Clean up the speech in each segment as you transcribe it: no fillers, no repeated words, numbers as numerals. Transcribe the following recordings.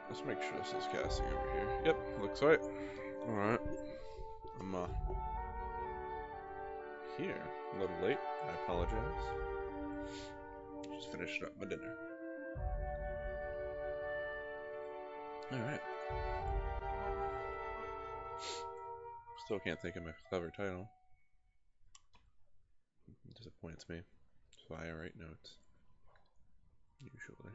Let's make sure this is casting over here. Yep, looks right. Alright. I'm here. A little late. I apologize. Just finishing up my dinner. Alright. Still can't think of my clever title. It disappoints me. That's why I write notes. Usually.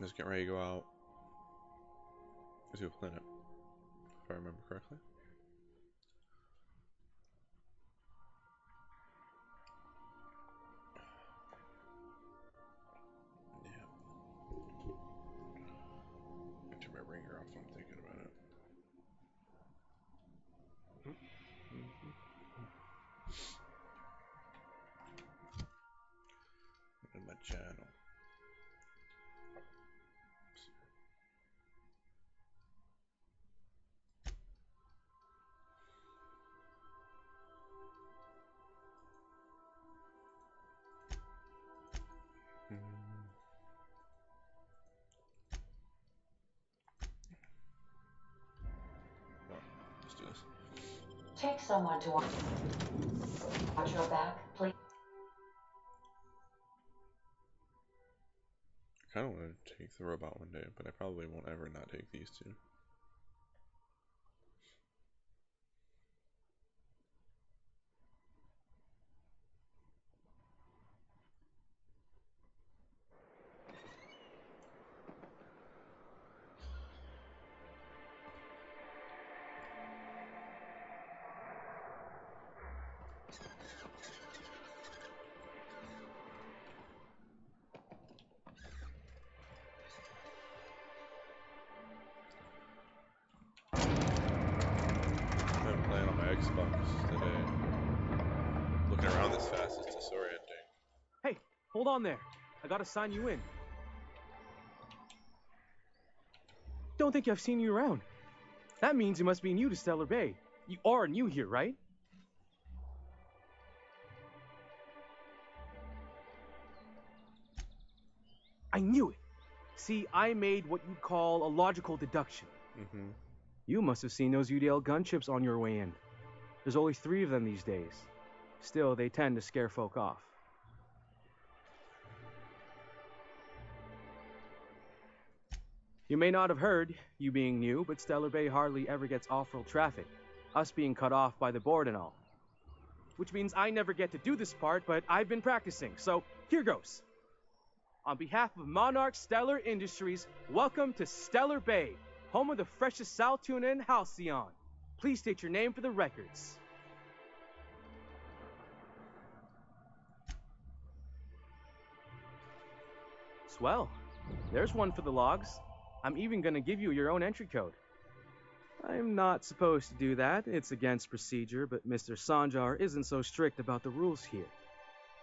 Just getting ready to go out to a planet, if I remember correctly. Yeah. I turn my ringer off when I'm thinking about it. In my channel. Let's do this. Take someone to watch your back, please. I kind of want to take the robot one day, but I probably won't ever not take these two. I've been playing on my Xbox today. Looking around this fast is disorienting. Hey, hold on there. I gotta sign you in. Don't think I've seen you around. That means you must be new to Stellar Bay. You are new here, right? I knew it. See, I made what you'd call a logical deduction. Mm-hmm. You must have seen those UDL gunships on your way in. There's only 3 of them these days. Still, they tend to scare folk off. You may not have heard, you being new, but Stellar Bay hardly ever gets off-road traffic, us being cut off by the board and all. Which means I never get to do this part, but I've been practicing, so here goes. On behalf of Monarch Stellar Industries, welcome to Stellar Bay, home of the freshest sal tuna in Halcyon. Please state your name for the records. Swell. There's one for the logs. I'm even gonna give you your own entry code. I'm not supposed to do that. It's against procedure, but Mr. Sanjar isn't so strict about the rules here.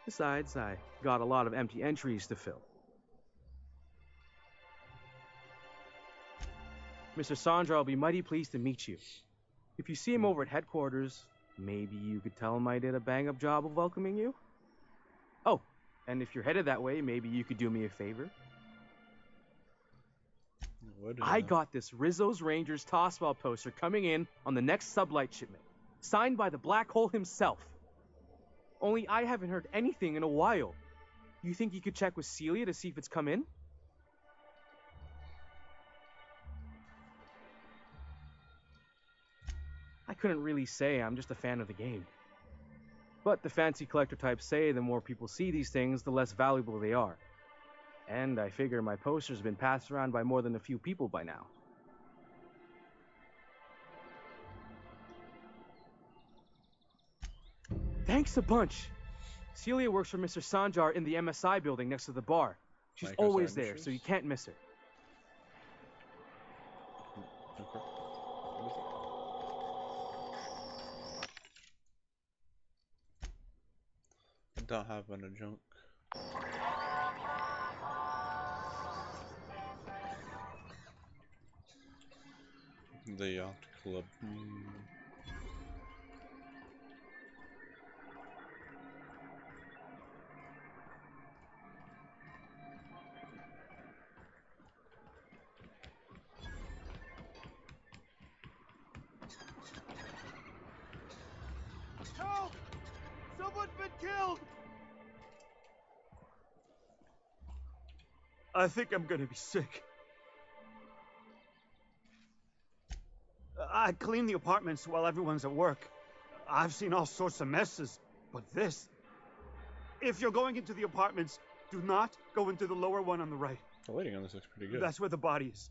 Besides, I got a lot of empty entries to fill. Mr. Sanjar will be mighty pleased to meet you. If you see him over at headquarters, maybe you could tell him I did a bang-up job of welcoming you? Oh, and if you're headed that way, maybe you could do me a favor. I got this Rizzo's Rangers Tossball poster coming in on the next sublight shipment, signed by the Black Hole himself. Only I haven't heard anything in a while. You think you could check with Celia to see if it's come in? I couldn't really say, I'm just a fan of the game. But the fancy collector types say the more people see these things, the less valuable they are. And I figure my poster's been passed around by more than a few people by now. Thanks a bunch. Celia works for Mr. Sanjar in the MSI building next to the bar. She's always there, so you can't miss her. Okay. I don't have an adjunct. The yacht club. get killed! I think I'm gonna be sick. I clean the apartments while everyone's at work. I've seen all sorts of messes, but this... If you're going into the apartments, do not go into the lower one on the right. The lighting on this looks pretty good. That's where the body is.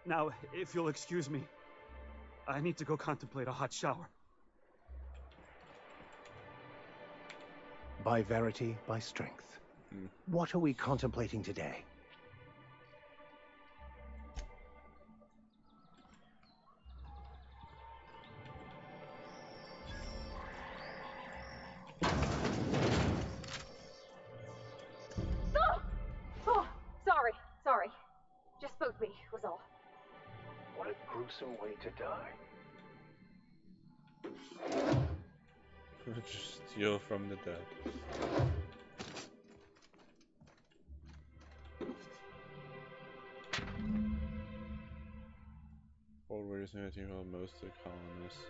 Now, if you'll excuse me, I need to go contemplate a hot shower. By verity, by strength. What are we contemplating today? Oh, sorry. Just spooked me, was all. What a gruesome way to die. Just steal from the dead. Old warriors know to hold most of the colonists.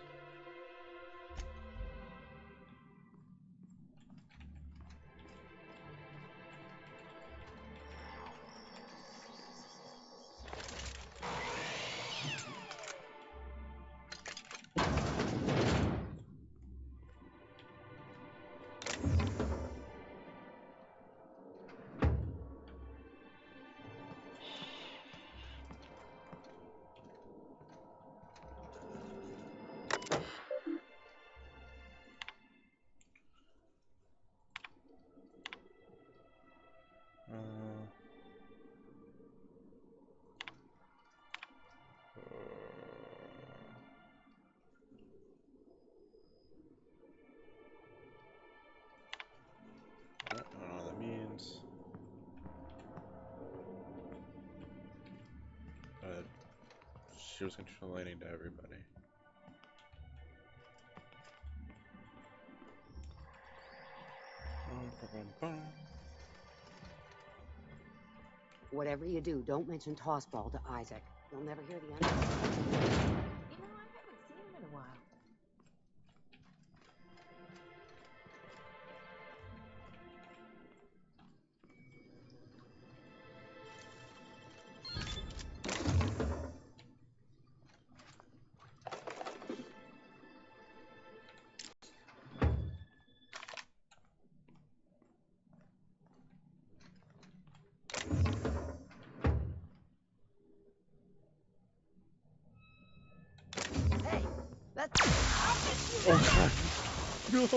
I don't know what that means. She was controlling to everybody. Whatever you do, don't mention tossball to Isaac. You'll never hear the end of it. I haven't seen him in a while. Hey, that's... Oh god! No! No!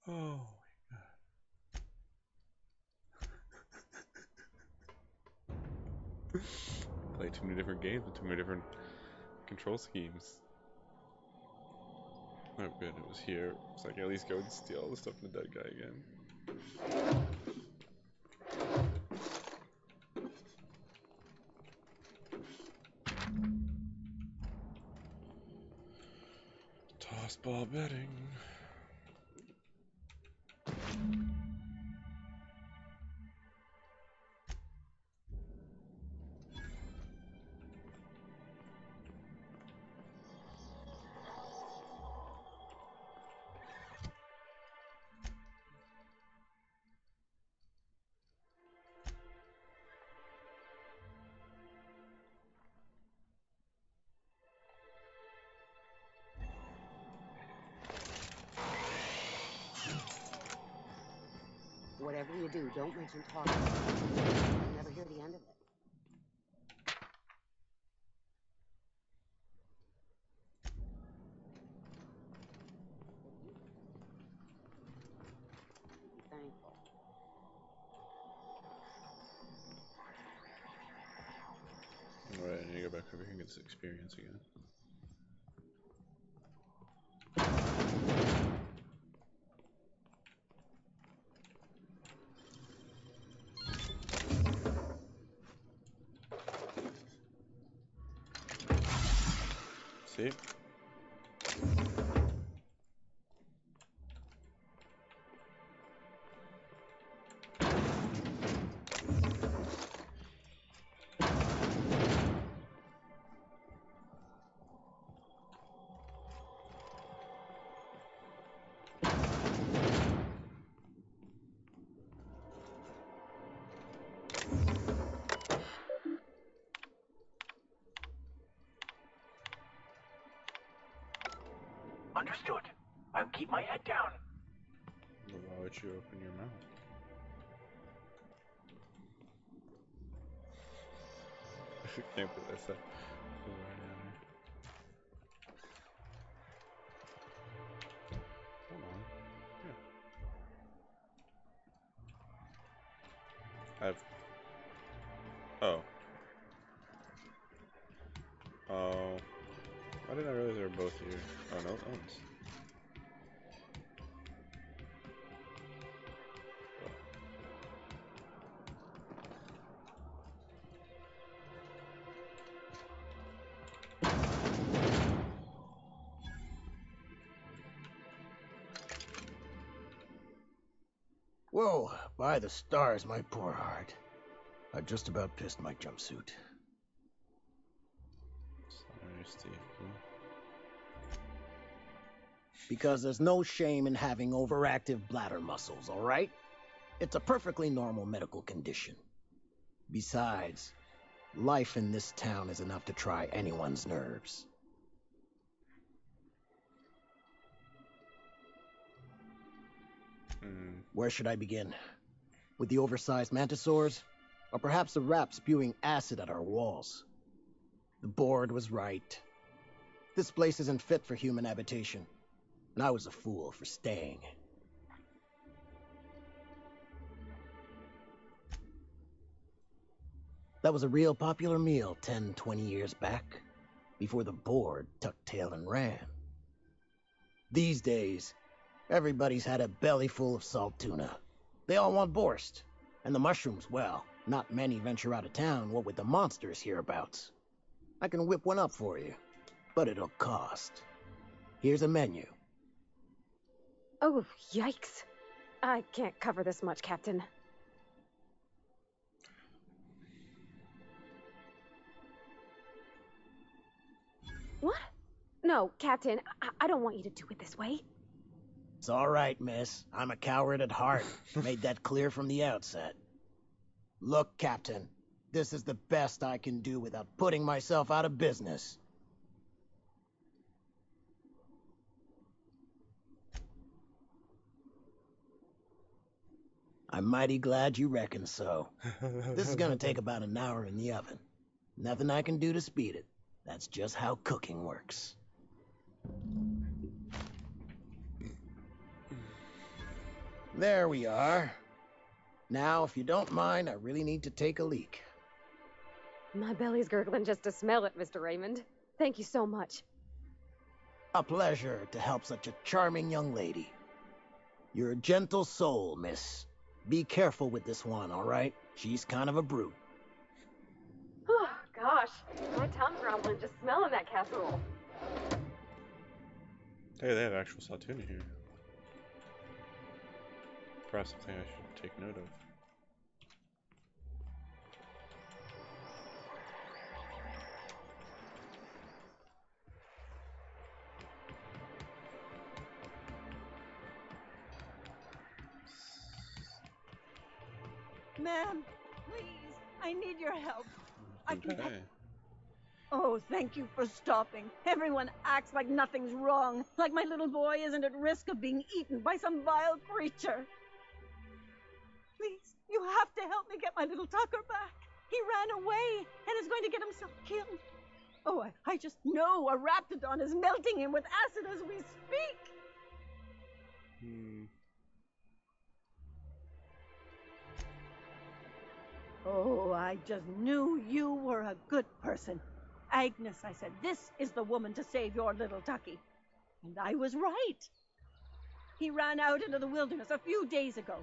Oh my god. Play too many different games with too many different control schemes. Oh good, it was here. So I can at least go and steal all the stuff from the dead guy again. Tossball betting. Whatever you do, don't mention tossball. You'll never hear the end of it. Be thankful. Alright, I need to go back over here and get this experience again. See? Understood. I'll keep my head down. Well, why would you open your mouth? I can't believe I said. Hold on. Yeah. Oh. Oh. Why didn't I realize they were both here? Oh, no, one's. Whoa, by the stars, my poor heart. I just about pissed my jumpsuit. Sorry, Steve. Because there's no shame in having overactive bladder muscles, all right? It's a perfectly normal medical condition. Besides, life in this town is enough to try anyone's nerves. Where should I begin? With the oversized mantisaurs? Or perhaps the rat spewing acid at our walls? The board was right. This place isn't fit for human habitation, and I was a fool for staying. That was a real popular meal 10, 20 years back, before the board tucked tail and ran. These days, everybody's had a belly full of salt tuna. They all want borscht. And the mushrooms, well, not many venture out of town, what with the monsters hereabouts. I can whip one up for you, but it'll cost. Here's a menu. Oh, yikes. I can't cover this much, Captain. What? No, Captain, I don't want you to do it this way. It's all right, miss. I'm a coward at heart. Made that clear from the outset. Look, Captain, this is the best I can do without putting myself out of business. I'm mighty glad you reckon so. This is gonna take about an hour in the oven. Nothing I can do to speed it. That's just how cooking works. There we are. Now, if you don't mind, I really need to take a leak. My belly's gurgling just to smell it, Mr. Raymond. Thank you so much. A pleasure to help such a charming young lady. You're a gentle soul, miss. Be careful with this one, all right? She's kind of a brute. Oh, gosh. My tongue's rumbling just smelling that casserole. Hey, they have actual saltuna here. Perhaps something I should take note of. Ma'am, please, I need your help. I can... Okay. Oh, thank you for stopping. Everyone acts like nothing's wrong, like my little boy isn't at risk of being eaten by some vile creature. Please, you have to help me get my little Tucker back. He ran away and is going to get himself killed. Oh, I just know a raptidon is melting him with acid as we speak. Oh, I just knew you were a good person. Agnes, I said, this is the woman to save your little Tucky. And I was right. He ran out into the wilderness a few days ago.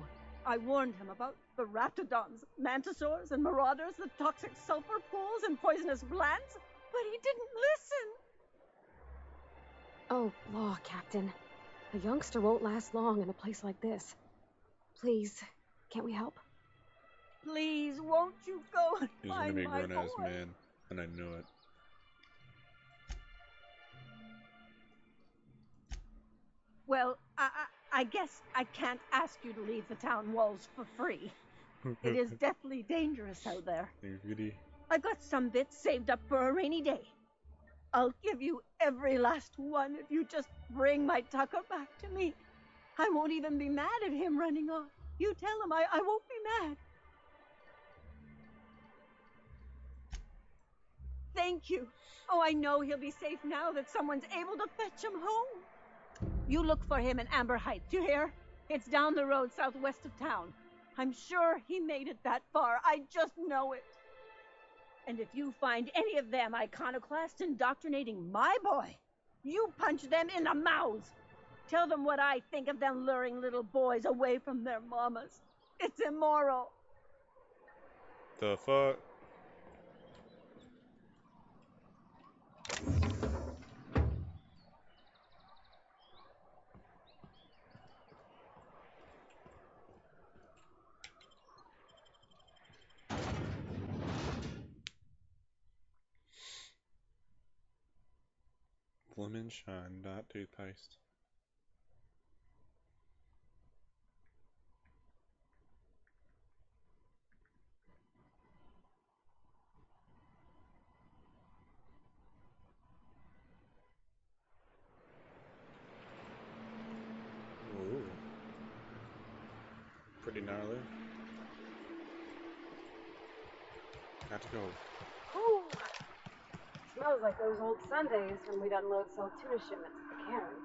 I warned him about the raptidons, mantisaurs, and marauders, the toxic sulfur pools, and poisonous plants, but he didn't listen. Oh, law, Captain. A youngster won't last long in a place like this. Please, can't we help? Please, won't you go and He's gonna find be a my grown-ass boy? man, and I knew it. Well, I guess I can't ask you to leave the town walls for free. It is deathly dangerous out there. Goody. I've got some bits saved up for a rainy day. I'll give you every last one if you just bring my Tucker back to me. I won't even be mad at him running off. You tell him I won't be mad. Thank you. Oh, I know he'll be safe now that someone's able to fetch him home. You look for him in Amber Heights, you hear? It's down the road southwest of town. I'm sure he made it that far. I just know it. And if you find any of them iconoclasts indoctrinating my boy, you punch them in the mouths. Tell them what I think of them luring little boys away from their mamas. It's immoral. The fuck? Lemon Shine, not toothpaste. Ooh. Pretty gnarly. Got to go. Ooh. Smells like those old Sundays when we'd unload Saltuna shipments at the cairn.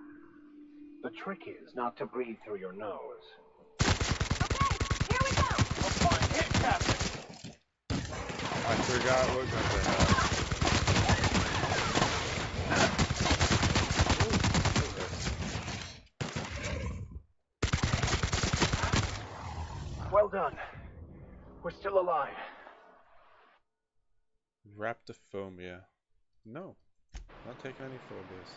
The trick is not to breathe through your nose. Okay, here we go! A fine hit, Captain! I forgot what gun they had. Well done. We're still alive. Raptophobia. No, not taking any phobias.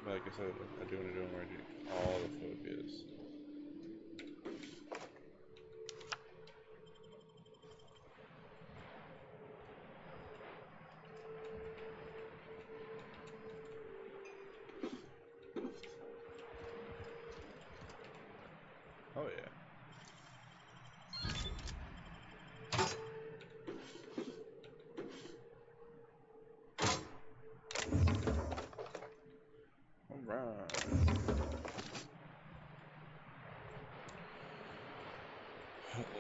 Like I said, I do want to do them where I do all the phobias. Oh yeah. Alright.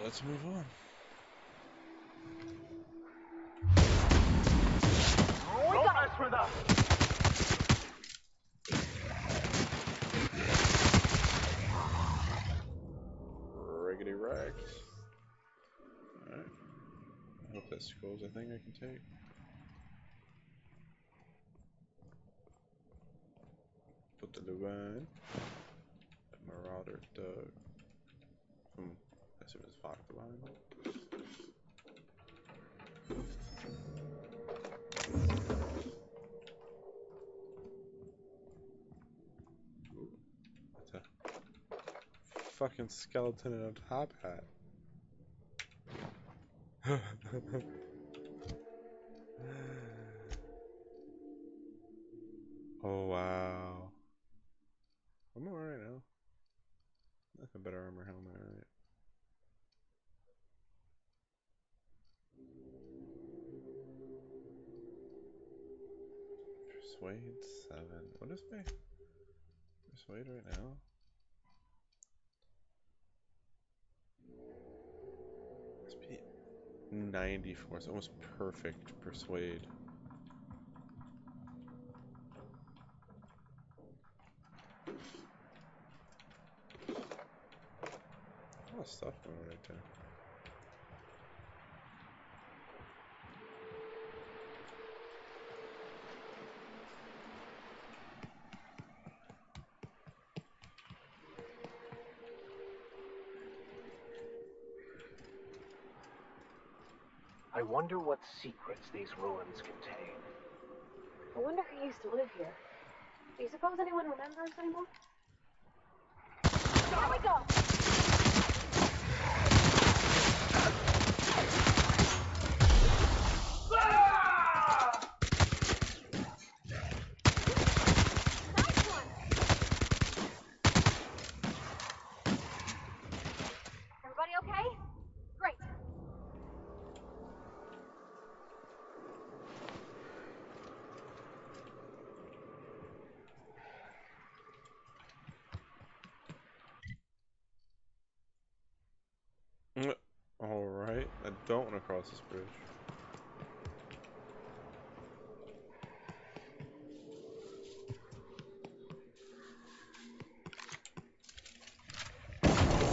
Let's move on. Don't mess with us! Riggedy wrecked. Alright. I hope that scrolls a thing I can take. Put the Luan. Marauder Doug. I assume it's Vodka behind it. Ooh, that's a fucking skeleton in a top hat. Oh wow. I'm alright now. That's a better armor helmet, alright. Persuade 7. What is my persuade right now? Must be 94. It's almost perfect persuade. A lot of stuff going on right there. I wonder what secrets these ruins contain. I wonder who used to live here. Do you suppose anyone remembers anymore? Here we go! Nice one! Alright, I don't want to cross this bridge.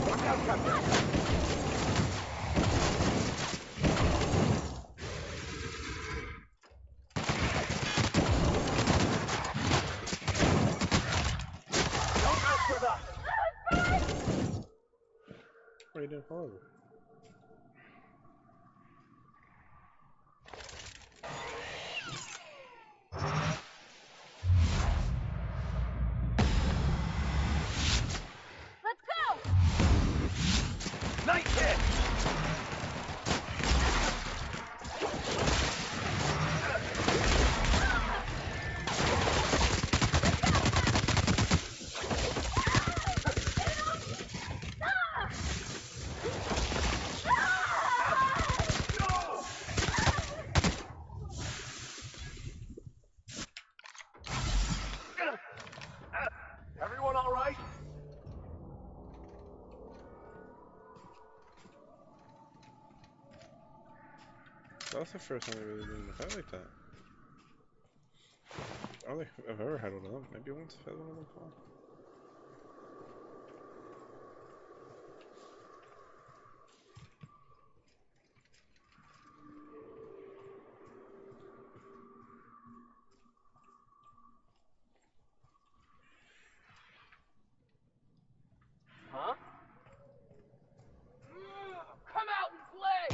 Watch out, Captain! Don't mess with us! What are you doing, follow me? Let's go! Nice hit! Everyone all right? That was the first time they really did a fight like that. I don't think I've ever had one of them. Maybe once I've had one of them before. Huh? Come out and play!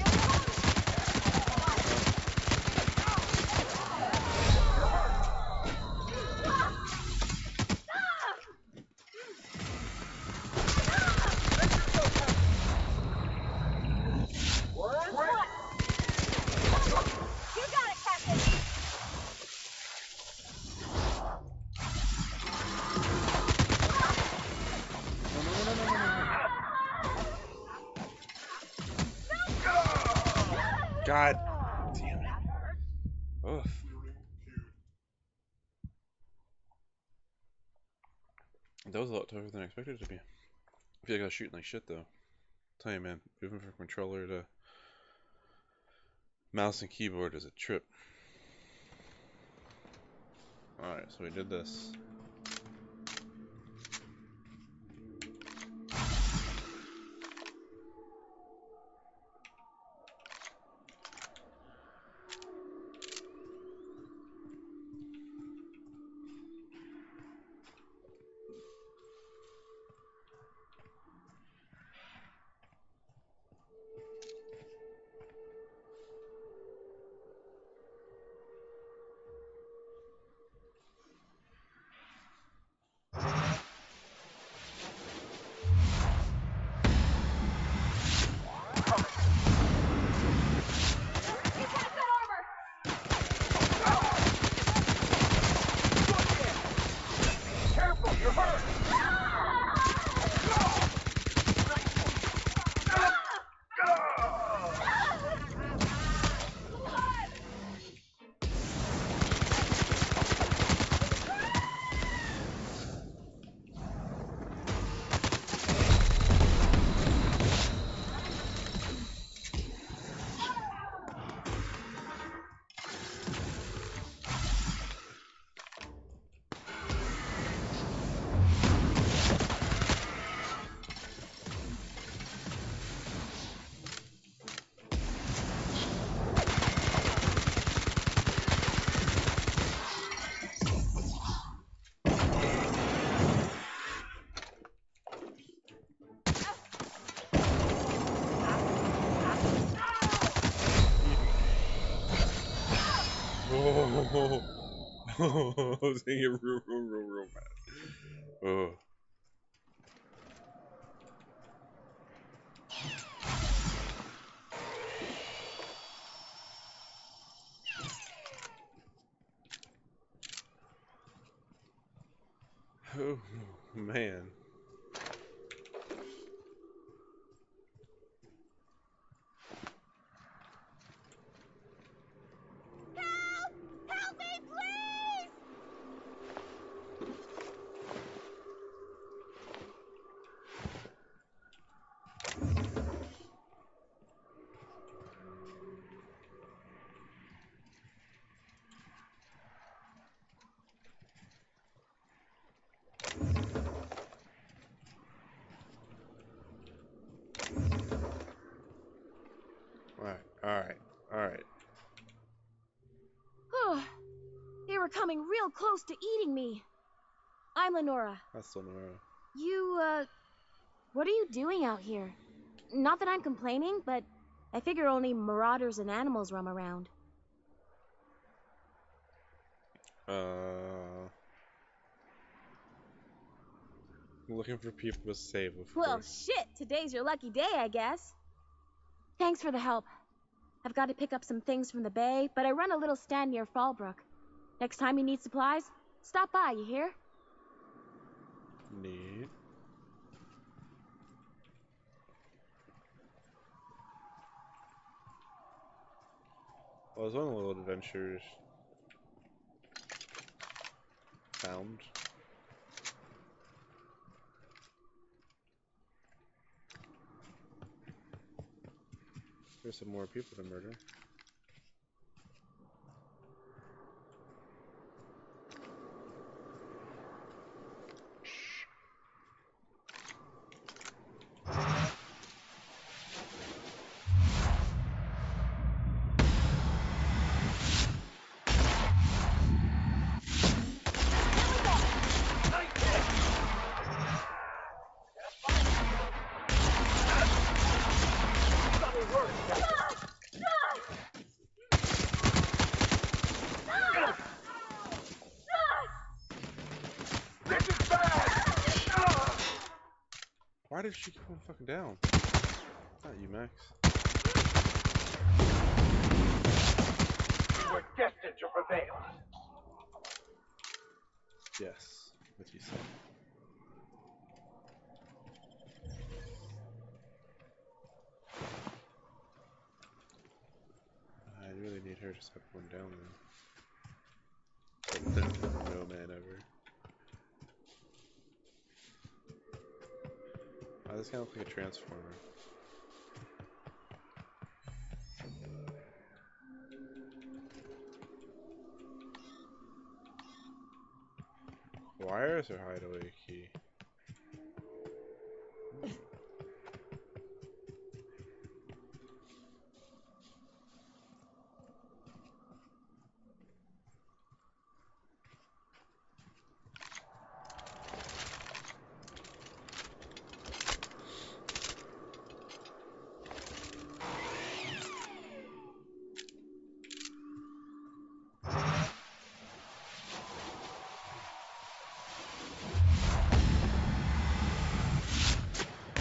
What? You got it, Captain! God damn it. Ugh. That was a lot tougher than I expected it to be. I feel like I was shooting like shit though. Tell you, man, moving from controller to mouse and keyboard is a trip. Alright, so we did this. Careful, you're hurt! Oh, I was getting real mad. Oh. Oh, man. Help me, please! close to eating me. I'm Lenora. That's Lenora. What are you doing out here? Not that I'm complaining, but I figure only marauders and animals roam around. Looking for people to save, of Well, course. shit, today's your lucky day, I guess. Thanks for the help. I've got to pick up some things from the bay, but I run a little stand near Fallbrook. Next time you need supplies, stop by, you hear? Neat. Well, there's one little adventure found. There's some more people to murder. Why did she keep on fucking down? Not you, Max. You were destined to prevail. Yes, what you said. I really need her to stop going down there. No man ever. Oh, this kind of looks like a transformer. Wires or hideaway key?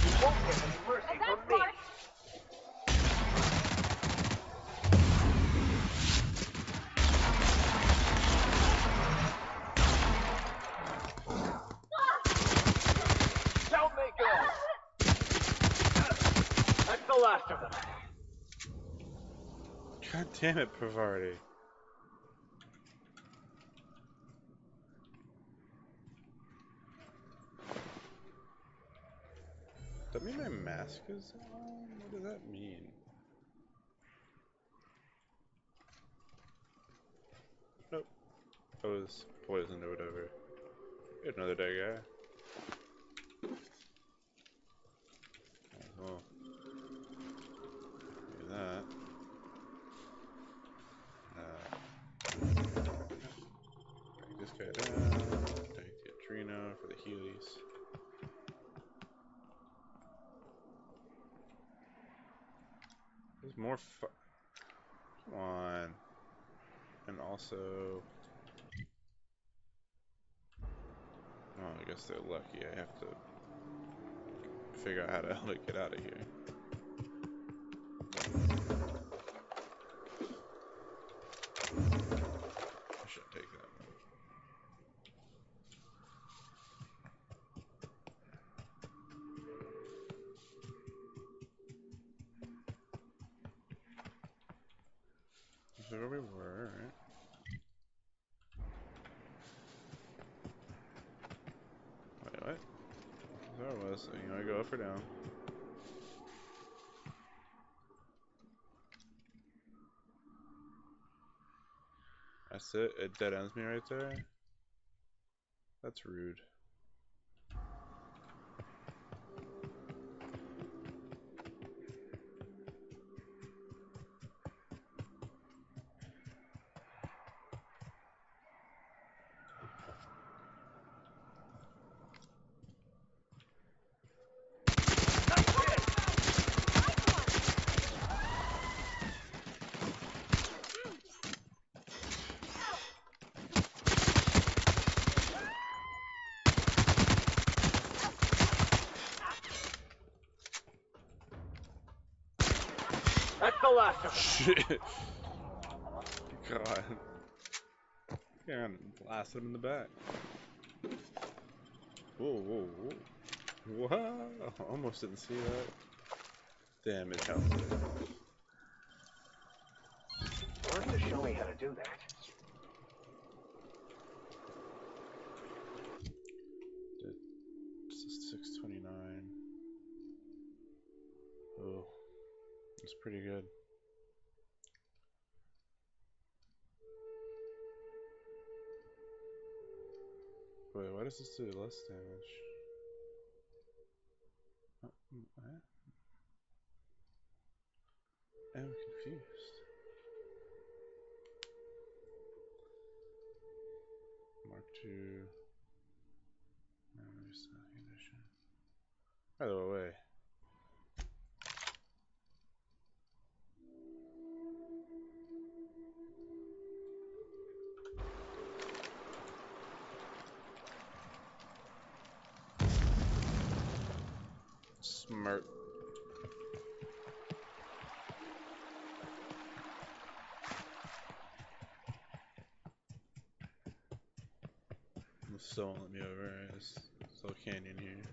You won't get any mercy from me. Down they go. That's the last of them. God damn it, Pavardi. Does that mean my mask is on? What does that mean? Nope. I was poisoned or whatever. Here's another dead guy. Oh, do that. Break this guy down. Take the Adreno for the Heelys. There's more come on. And also... Oh, I guess they're lucky. I have to figure out how to get out of here. I shouldn't take that. This is where we were, right? Wait, what? There it was. So, you know, I go up or down. That's it. It dead ends me right there. That's rude. That's the last of them. Shit. God. Yeah, blasted him in the back. Whoa, whoa, whoa. Wow. Almost didn't see that. Damn, it counted. First to show me how to do that. 629. Oh, it's pretty good. Wait, why does this do less damage? I'm confused. Mark II. Memory cell condition. By the way. Smart. Still won't let me over. There's still a canyon here.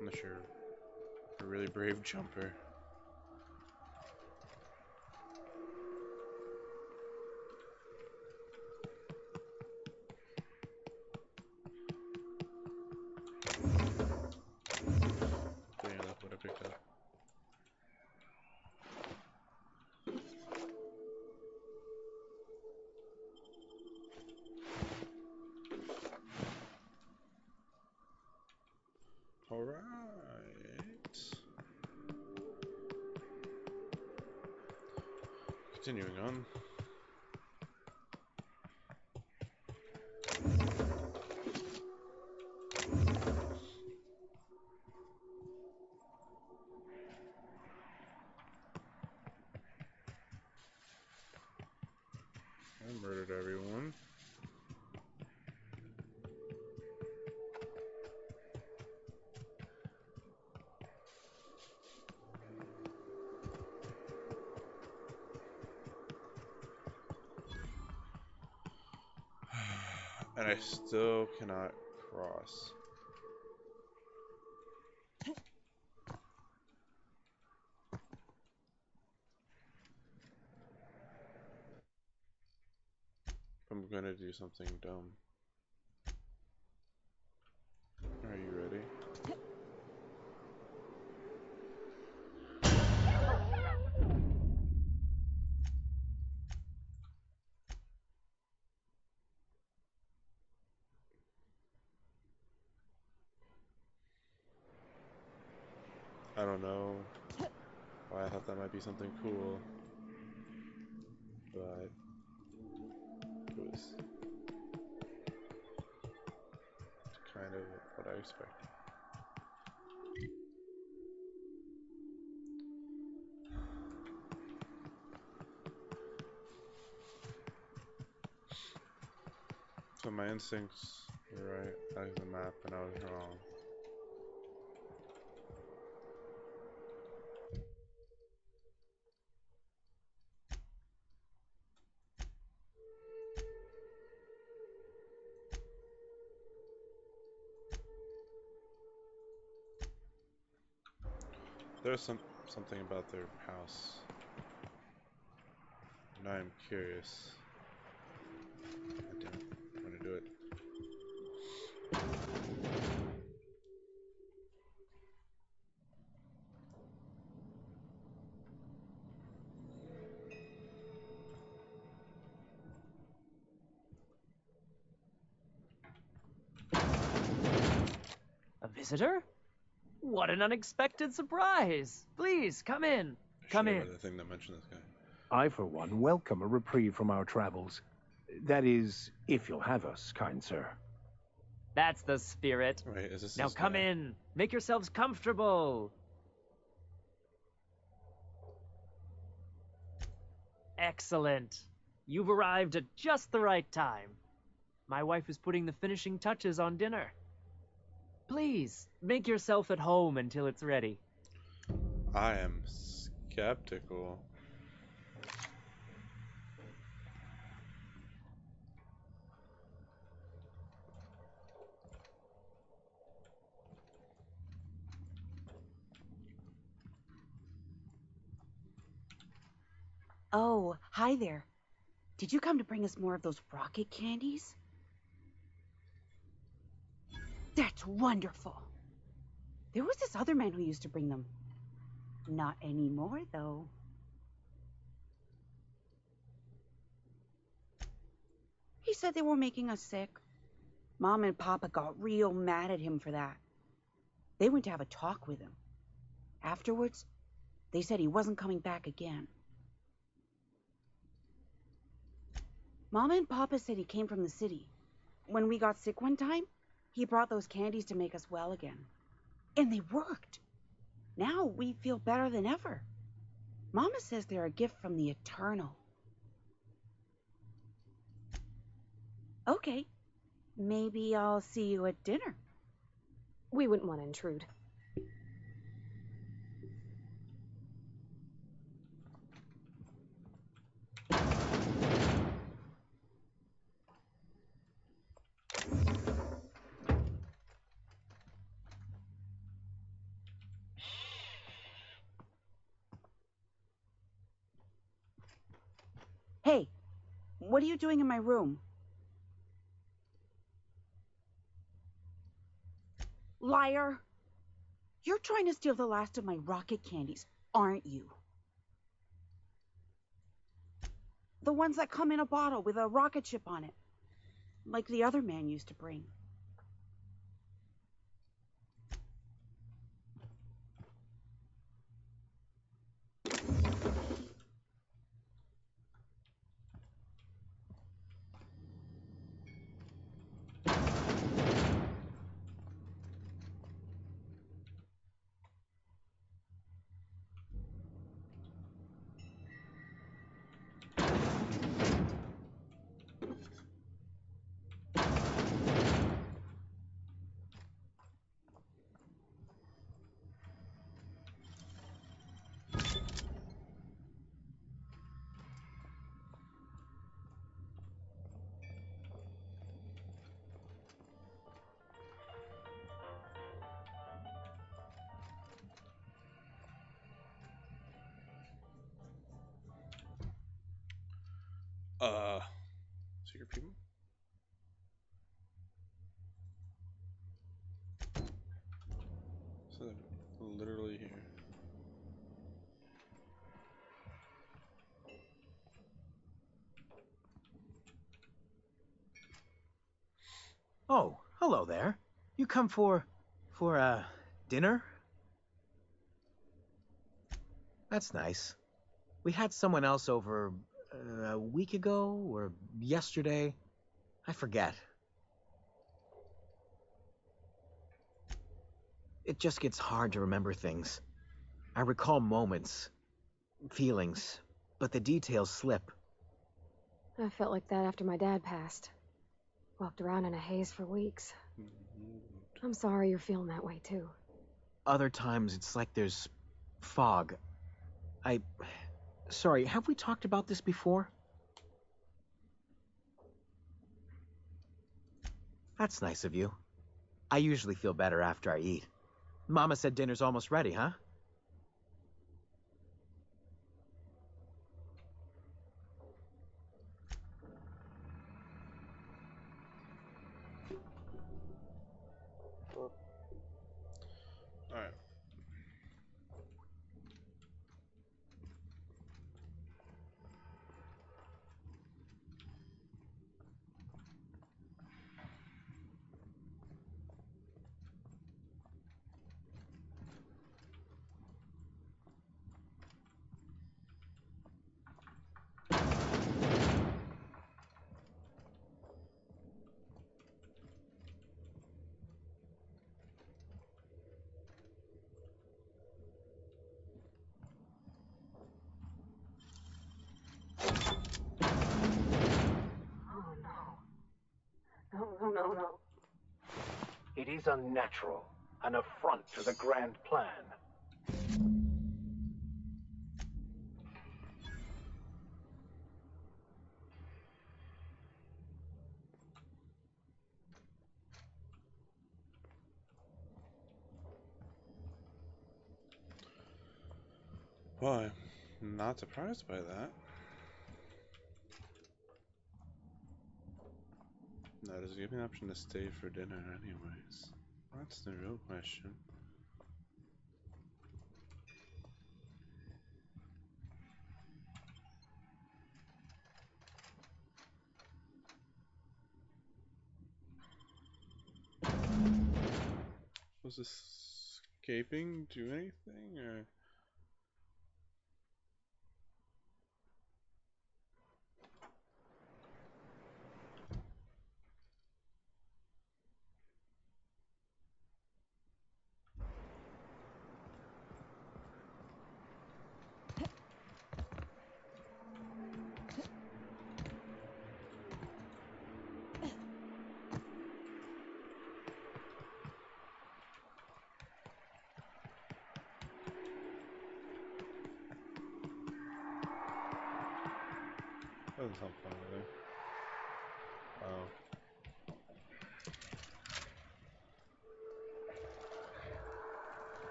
Unless you're a really brave jumper. Dang, look what I picked up. Alright. Continuing on. I murdered everyone. And I still cannot cross. I'm gonna do something dumb. Are you ready? I don't know why I thought that might be something cool, but it was kind of what I expected. So my instincts were right, that was the map, and I was wrong. There's something about their house, and I'm curious. God damn it, I'm gonna do it. A visitor? What an unexpected surprise! Please, come in. Come in. The thing that mentioned this guy. I, for one, welcome a reprieve from our travels. That is, if you'll have us, kind sir. That's the spirit. Wait, is this Now this come guy? in. Make yourselves comfortable. Excellent. You've arrived at just the right time. My wife is putting the finishing touches on dinner. Please, make yourself at home until it's ready. I am skeptical. Oh, hi there. Did you come to bring us more of those rocket candies? That's wonderful. There was this other man who used to bring them. Not anymore, though. He said they were making us sick. Mom and Papa got real mad at him for that. They went to have a talk with him. Afterwards, they said he wasn't coming back again. Mama and Papa said he came from the city. When we got sick one time, he brought those candies to make us well again. And they worked. Now we feel better than ever. Mama says they're a gift from the Eternal. Okay, maybe I'll see you at dinner. We wouldn't want to intrude. Hey, what are you doing in my room? Liar! You're trying to steal the last of my rocket candies, aren't you? The ones that come in a bottle with a rocket ship on it, like the other man used to bring. Secret people? So they're literally here. Oh, hello there. You come for dinner? That's nice. We had someone else over a week ago or yesterday. I forget. It just gets hard to remember things. I recall moments, feelings, but the details slip. I felt like that after my dad passed. Walked around in a haze for weeks. I'm sorry you're feeling that way, too. Other times, it's like there's fog. Sorry, have we talked about this before? That's nice of you. I usually feel better after I eat. Mama said dinner's almost ready, huh? Alright. Oh, no. No. It is unnatural, an affront to the grand plan. Well, I'm not surprised by that. Now, does it give me an option to stay for dinner anyways? That's the real question. Was escaping do anything, or? Doesn't sound fun either. Oh.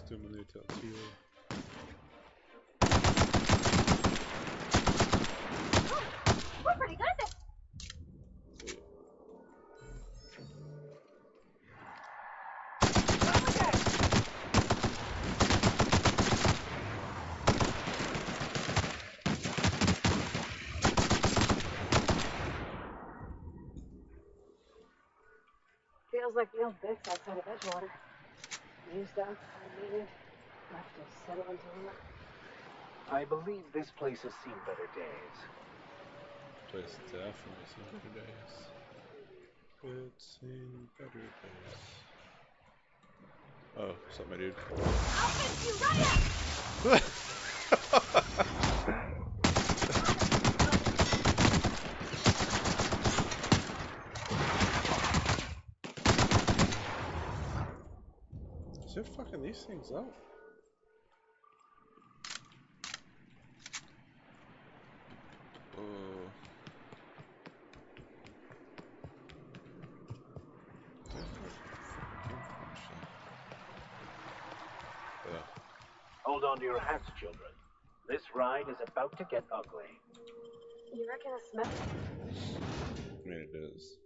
Stimulate LTO. We're pretty good at this. Feels like the old Bix outside of Edgewater. Used up, unneeded, left to settle into ruin. I believe this place has seen better days. Place definitely seen better days. It's seen better days. Oh, what's up, my dude? I'll fix you right up! Is it fucking these things up? Oh. Hold on to your hats, children. This ride is about to get ugly. You reckon it smells? I mean, it is.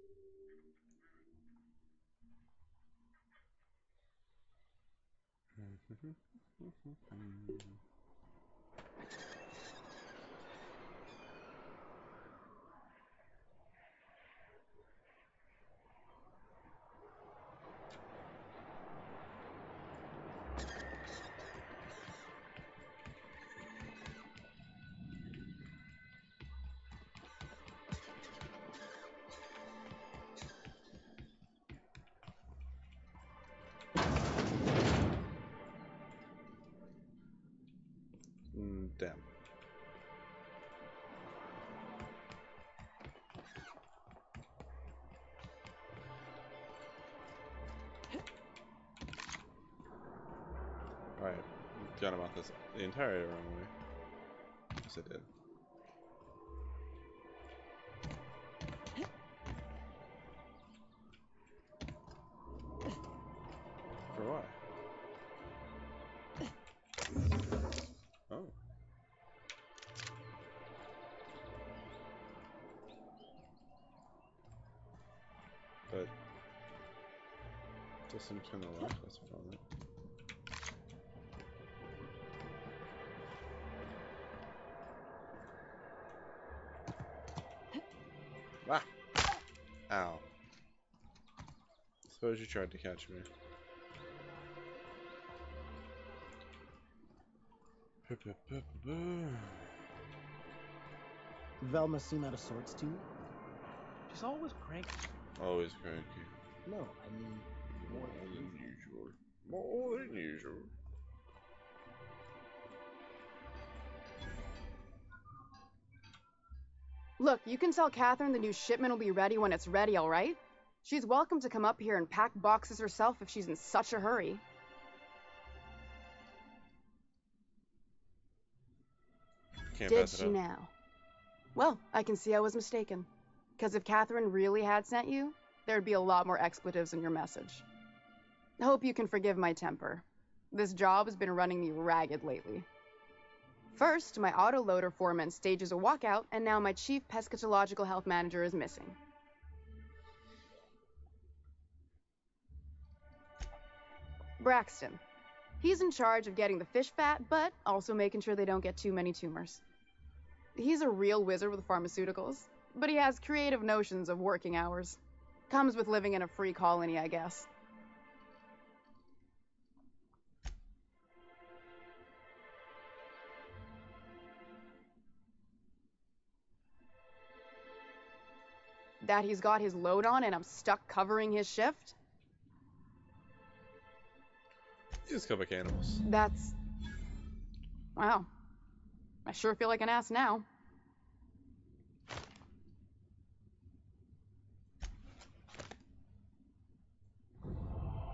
Damn. Alright, got him out this the entire wrong way. Yes, I did. For what? Some kind of lock. That's fun. Ah! Ow. Suppose you tried to catch me. Velma seem out of sorts to you? She's always cranky. Always cranky. No, I mean more than usual. More than usual. Look, you can tell Catherine the new shipment will be ready when it's ready, all right? She's welcome to come up here and pack boxes herself if she's in such a hurry. Did she now? Well, I can see I was mistaken. Because if Catherine really had sent you, there'd be a lot more expletives in your message. I hope you can forgive my temper. This job has been running me ragged lately. First, my autoloader foreman stages a walkout, and now my chief pescatological health manager is missing. Braxton. He's in charge of getting the fish fat, but also making sure they don't get too many tumors. He's a real wizard with pharmaceuticals, but he has creative notions of working hours. Comes with living in a free colony, I guess. That he's got his load on and I'm stuck covering his shift? You just cover cannibals. That's... Wow. I sure feel like an ass now.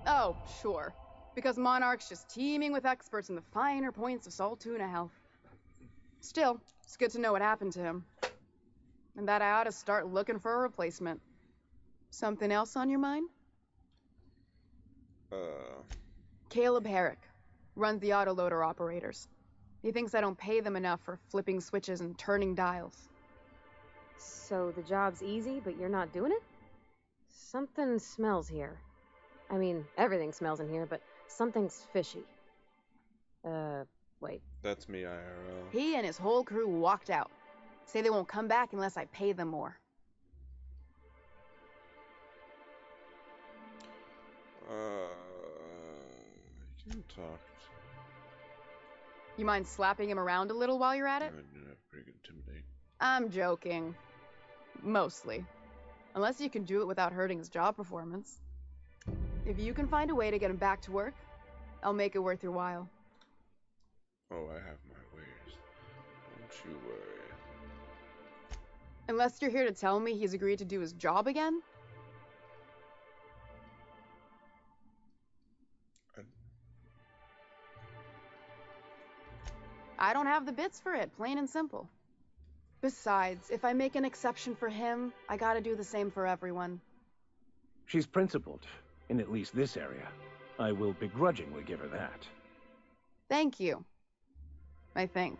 Oh, sure. Because Monarch's just teeming with experts in the finer points of salt tuna health. Still, it's good to know what happened to him. And that I ought to start looking for a replacement. Something else on your mind? Caleb Herrick runs the autoloader operators. He thinks I don't pay them enough for flipping switches and turning dials. So the job's easy, but you're not doing it? Something smells here. I mean, everything smells in here, but something's fishy. Wait. That's me, IRL. He and his whole crew walked out. Say they won't come back unless I pay them more. You can talk. You mind slapping him around a little while you're at it? Pretty good intimidate. I'm joking. Mostly. Unless you can do it without hurting his job performance. If you can find a way to get him back to work, I'll make it worth your while. Oh, I have my ways. Don't you worry. Unless you're here to tell me he's agreed to do his job again? I don't have the bits for it, plain and simple. Besides, if I make an exception for him, I gotta do the same for everyone. She's principled, in at least this area. I will begrudgingly give her that. Thank you. I think.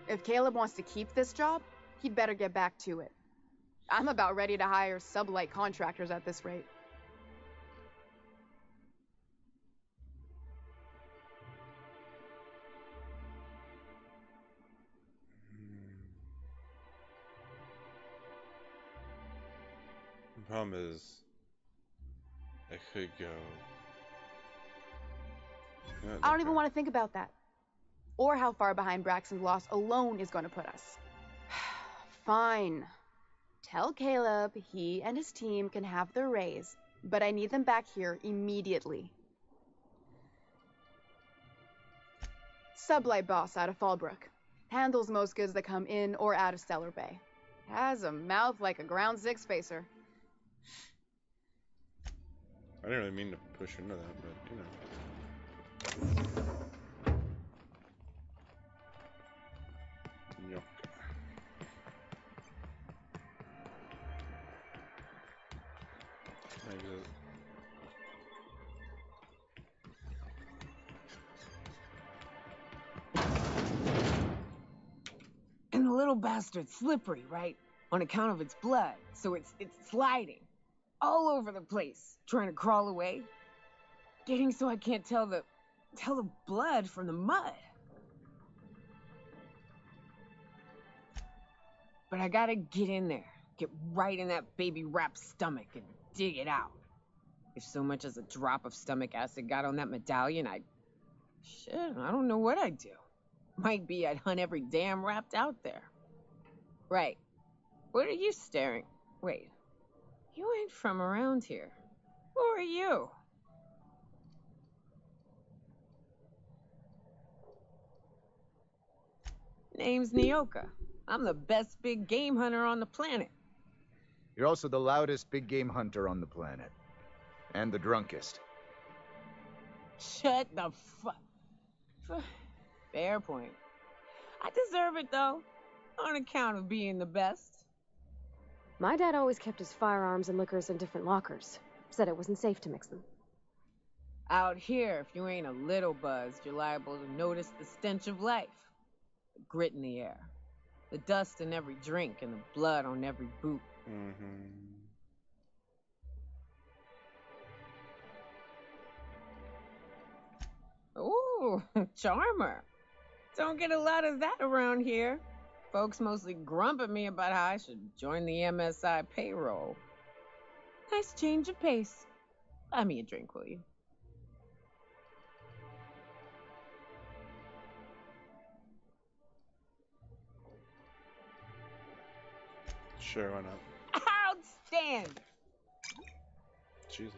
If Caleb wants to keep this job, he'd better get back to it. I'm about ready to hire sublight contractors at this rate. The problem is, I could go. I don't even want to think about that. Or how far behind Braxton's loss alone is going to put us. Fine. Tell Caleb he and his team can have their raise, but I need them back here immediately. Sublight boss out of Fallbrook. Handles most goods that come in or out of Stellar Bay. Has a mouth like a ground six spacer. I didn't really mean to push into that, but you know. Yuck. Exit. And the little bastard's slippery, right? On account of its blood, so it's sliding all over the place, trying to crawl away. Getting so I can't tell the blood from the mud. But I gotta get in there, get right in that baby rap's stomach and dig it out. If so much as a drop of stomach acid got on that medallion, shit, I don't know what I'd do. Might be I'd hunt every damn Rapt out there. Right. What are you staring? Wait. You ain't from around here. Who are you? Name's Nyoka. I'm the best big game hunter on the planet. You're also the loudest big game hunter on the planet. And the drunkest. Shut the fuck. Fair point. I deserve it, though. On account of being the best. My dad always kept his firearms and liquors in different lockers. Said it wasn't safe to mix them. Out here, if you ain't a little buzzed, you're liable to notice the stench of life. The grit in the air. The dust in every drink and the blood on every boot. Ooh, charmer. Don't get a lot of that around here. Folks mostly grump at me about how I should join the MSI payroll. Nice change of pace. Buy me a drink, will you? Sure, why not? Outstanding! Jesus.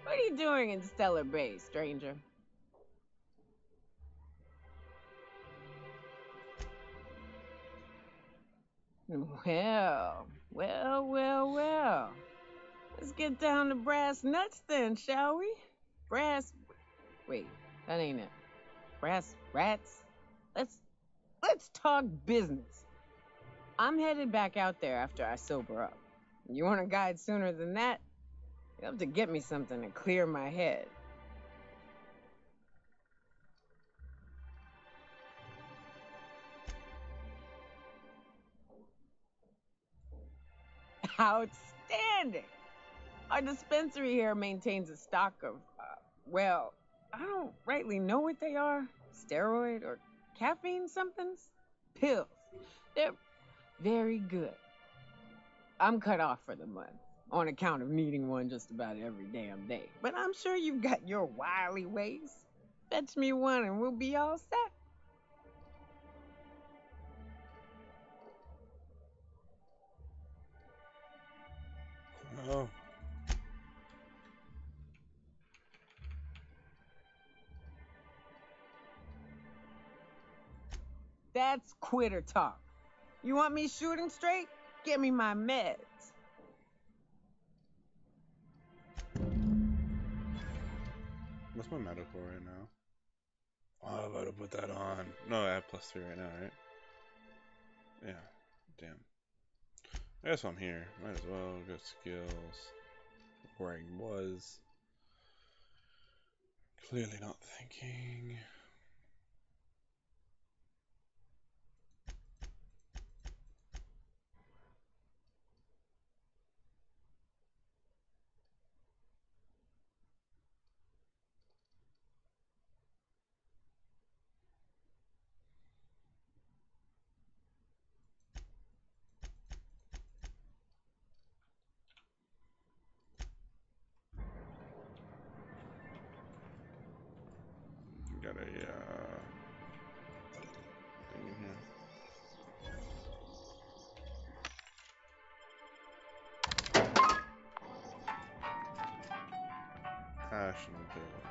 What are you doing in Stellar Bay, stranger? Well. Let's get down to brass nuts then, shall we? Wait, that ain't it. Brass rats? Let's talk business. I'm headed back out there after I sober up. You want a guide sooner than that? You'll have to get me something to clear my head. Outstanding! Our dispensary here maintains a stock of, well, I don't rightly know what they are. Steroid or caffeine somethings? Pills. They're very good. I'm cut off for the month, on account of needing one just about every damn day. But I'm sure you've got your wily ways. Fetch me one and we'll be all set. Oh. That's quitter talk. You want me shooting straight? Give me my meds. What's my medical right now? Oh, I'm about to put that on. No, I have +3 right now, right? Yeah. Damn. I guess I'm here. Might as well go skills. Where I was. Clearly not thinking. Got a thing in here. Hash and potatoes.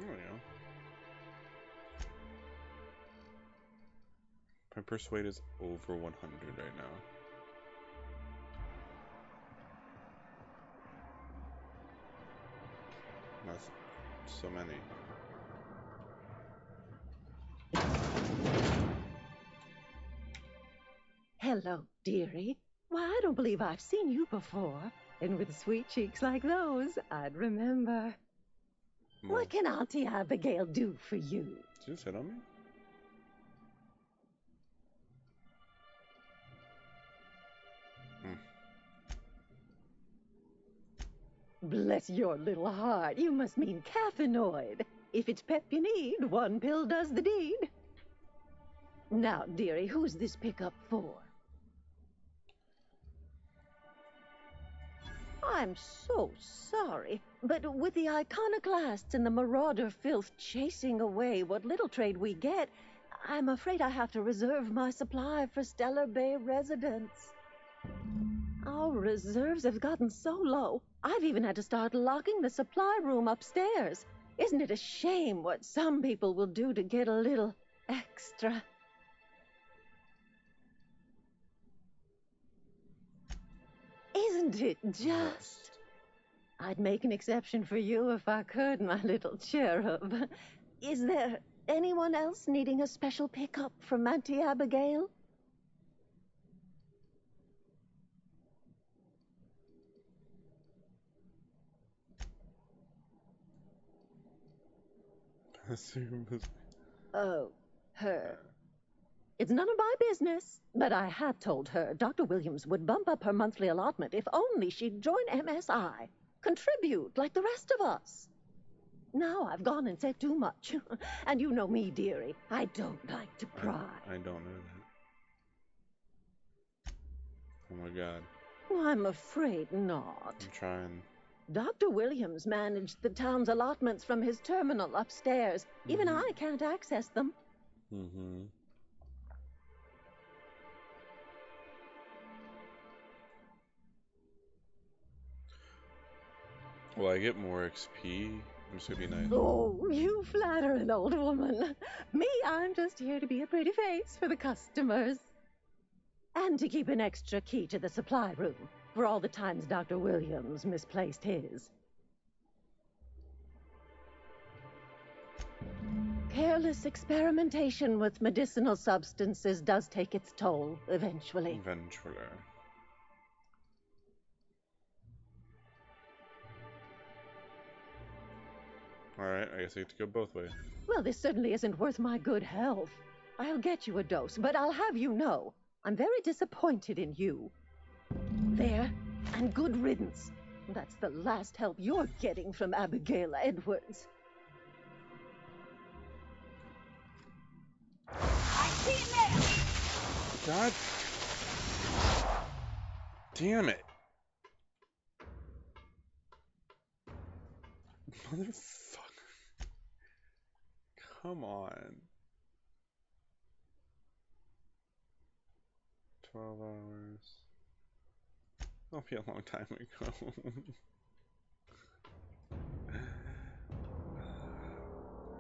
There we go. My persuade is over 100 right now. That's so many. Hello, dearie. Why, I don't believe I've seen you before. And with sweet cheeks like those, I'd remember. Well, what can Auntie Abigail do for you? did you just hit on me? Bless your little heart. You must mean caffeinoid. If it's pep you need, one pill does the deed. Now, dearie, who's this pickup for? I'm so sorry, but with the iconoclasts and the marauder filth chasing away what little trade we get, I'm afraid I have to reserve my supply for Stellar Bay residents. Our reserves have gotten so low, I've even had to start locking the supply room upstairs. Isn't it a shame what some people will do to get a little extra? Isn't it just? I'd make an exception for you if I could, my little cherub. Is there anyone else needing a special pickup from Auntie Abigail? Oh, her. It's none of my business, but I have told her Dr. Williams would bump up her monthly allotment if only she'd join MSI, contribute like the rest of us. Now I've gone and said too much, and you know me, dearie. I don't like to pry. I don't know that. Oh my god. I'm afraid not. I'm trying. Dr. Williams managed the town's allotments from his terminal upstairs. Even I can't access them. Mm-hmm. Will I get more XP? I'm just gonna be nice. Oh, you flatter an old woman. Me, I'm just here to be a pretty face for the customers. And to keep an extra key to the supply room for all the times Dr. Williams misplaced his. Careless experimentation with medicinal substances does take its toll eventually. Eventually. Alright, I guess I get to go both ways. Well, this certainly isn't worth my good health. I'll get you a dose, but I'll have you know, I'm very disappointed in you. There, and good riddance. That's the last help you're getting from Abigail Edwards. I see it now! God damn it. Motherfucker. Come on. 12 hours. That'll be a long time ago.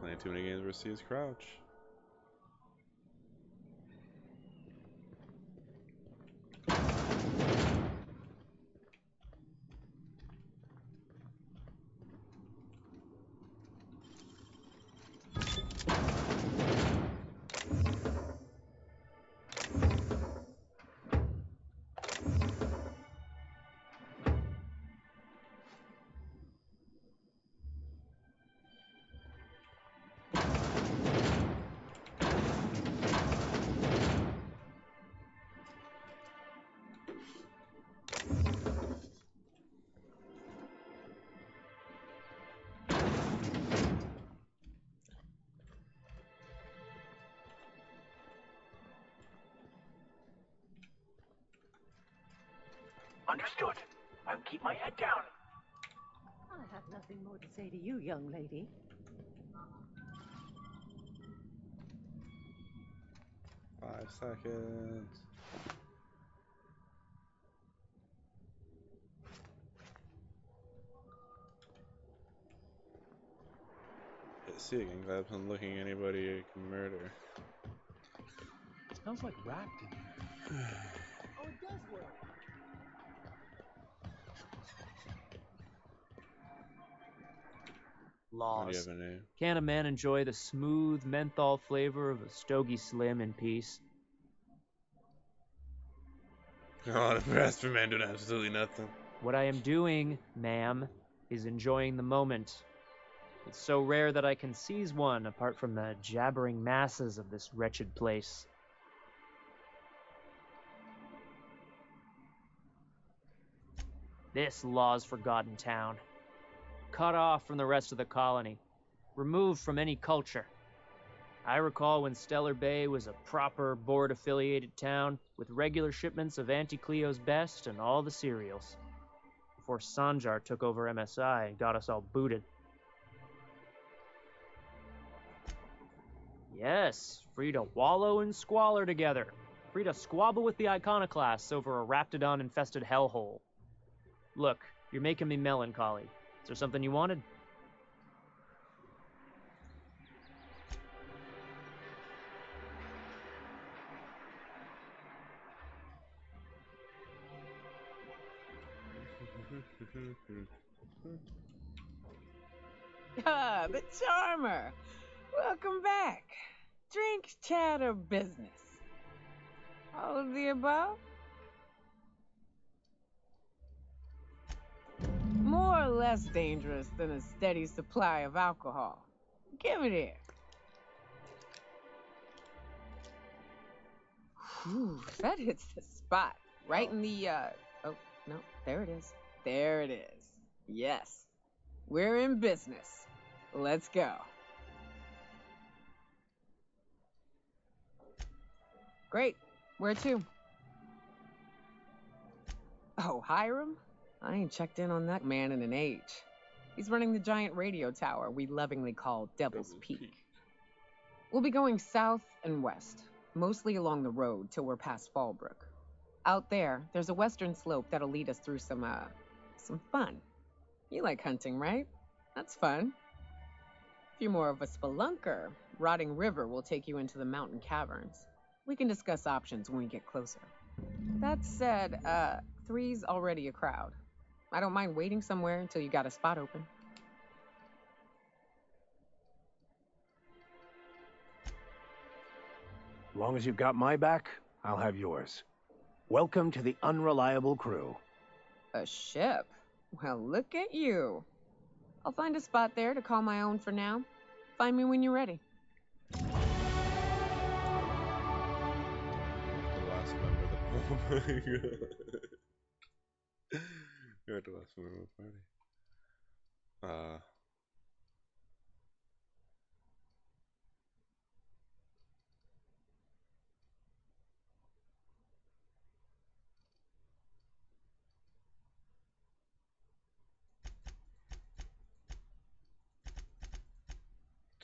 Playing too many games where C is crouch. Understood. I'll keep my head down. I have nothing more to say to you, young lady. 5 seconds. see again, glad I'm looking at anybody I can murder. It smells like wrapped in here. Oh, it does work. Laws. Any... Can't a man enjoy the smooth menthol flavor of a Stogie Slim in peace? Oh, the rest for man doing absolutely nothing. What I am doing, ma'am, is enjoying the moment. It's so rare that I can seize one apart from the jabbering masses of this wretched place. This law's forgotten town. Cut off from the rest of the colony. Removed from any culture. I recall when Stellar Bay was a proper board-affiliated town with regular shipments of Auntie Cleo's best and all the cereals. Before Sanjar took over MSI and got us all booted. Yes, free to wallow in squalor together. Free to squabble with the iconoclasts over a raptidon-infested hellhole. Look, you're making me melancholy. Is there something you wanted? Ah, the charmer. Welcome back. Drink, chat, or business? All of the above? More or less dangerous than a steady supply of alcohol. Give it here. Whew, that hits the spot. Right in the, oh, no, there it is. There it is. Yes. We're in business. Let's go. Great. Where to? Oh, Hiram? I ain't checked in on that man in an age. He's running the giant radio tower we lovingly call Devil's Peak. We'll be going south and west, mostly along the road till we're past Fallbrook. Out there's a western slope that'll lead us through some fun. You like hunting, right? That's fun. If you're more of a spelunker, Rotting River will take you into the mountain caverns. We can discuss options when we get closer. That said, 3's already a crowd. I don't mind waiting somewhere until you got a spot open. As long as you've got my back, I'll have yours. Welcome to the Unreliable Crew. A ship? Well, look at you. I'll find a spot there to call my own for now. Find me when you're ready. The last member of the party. You're the last member of the party.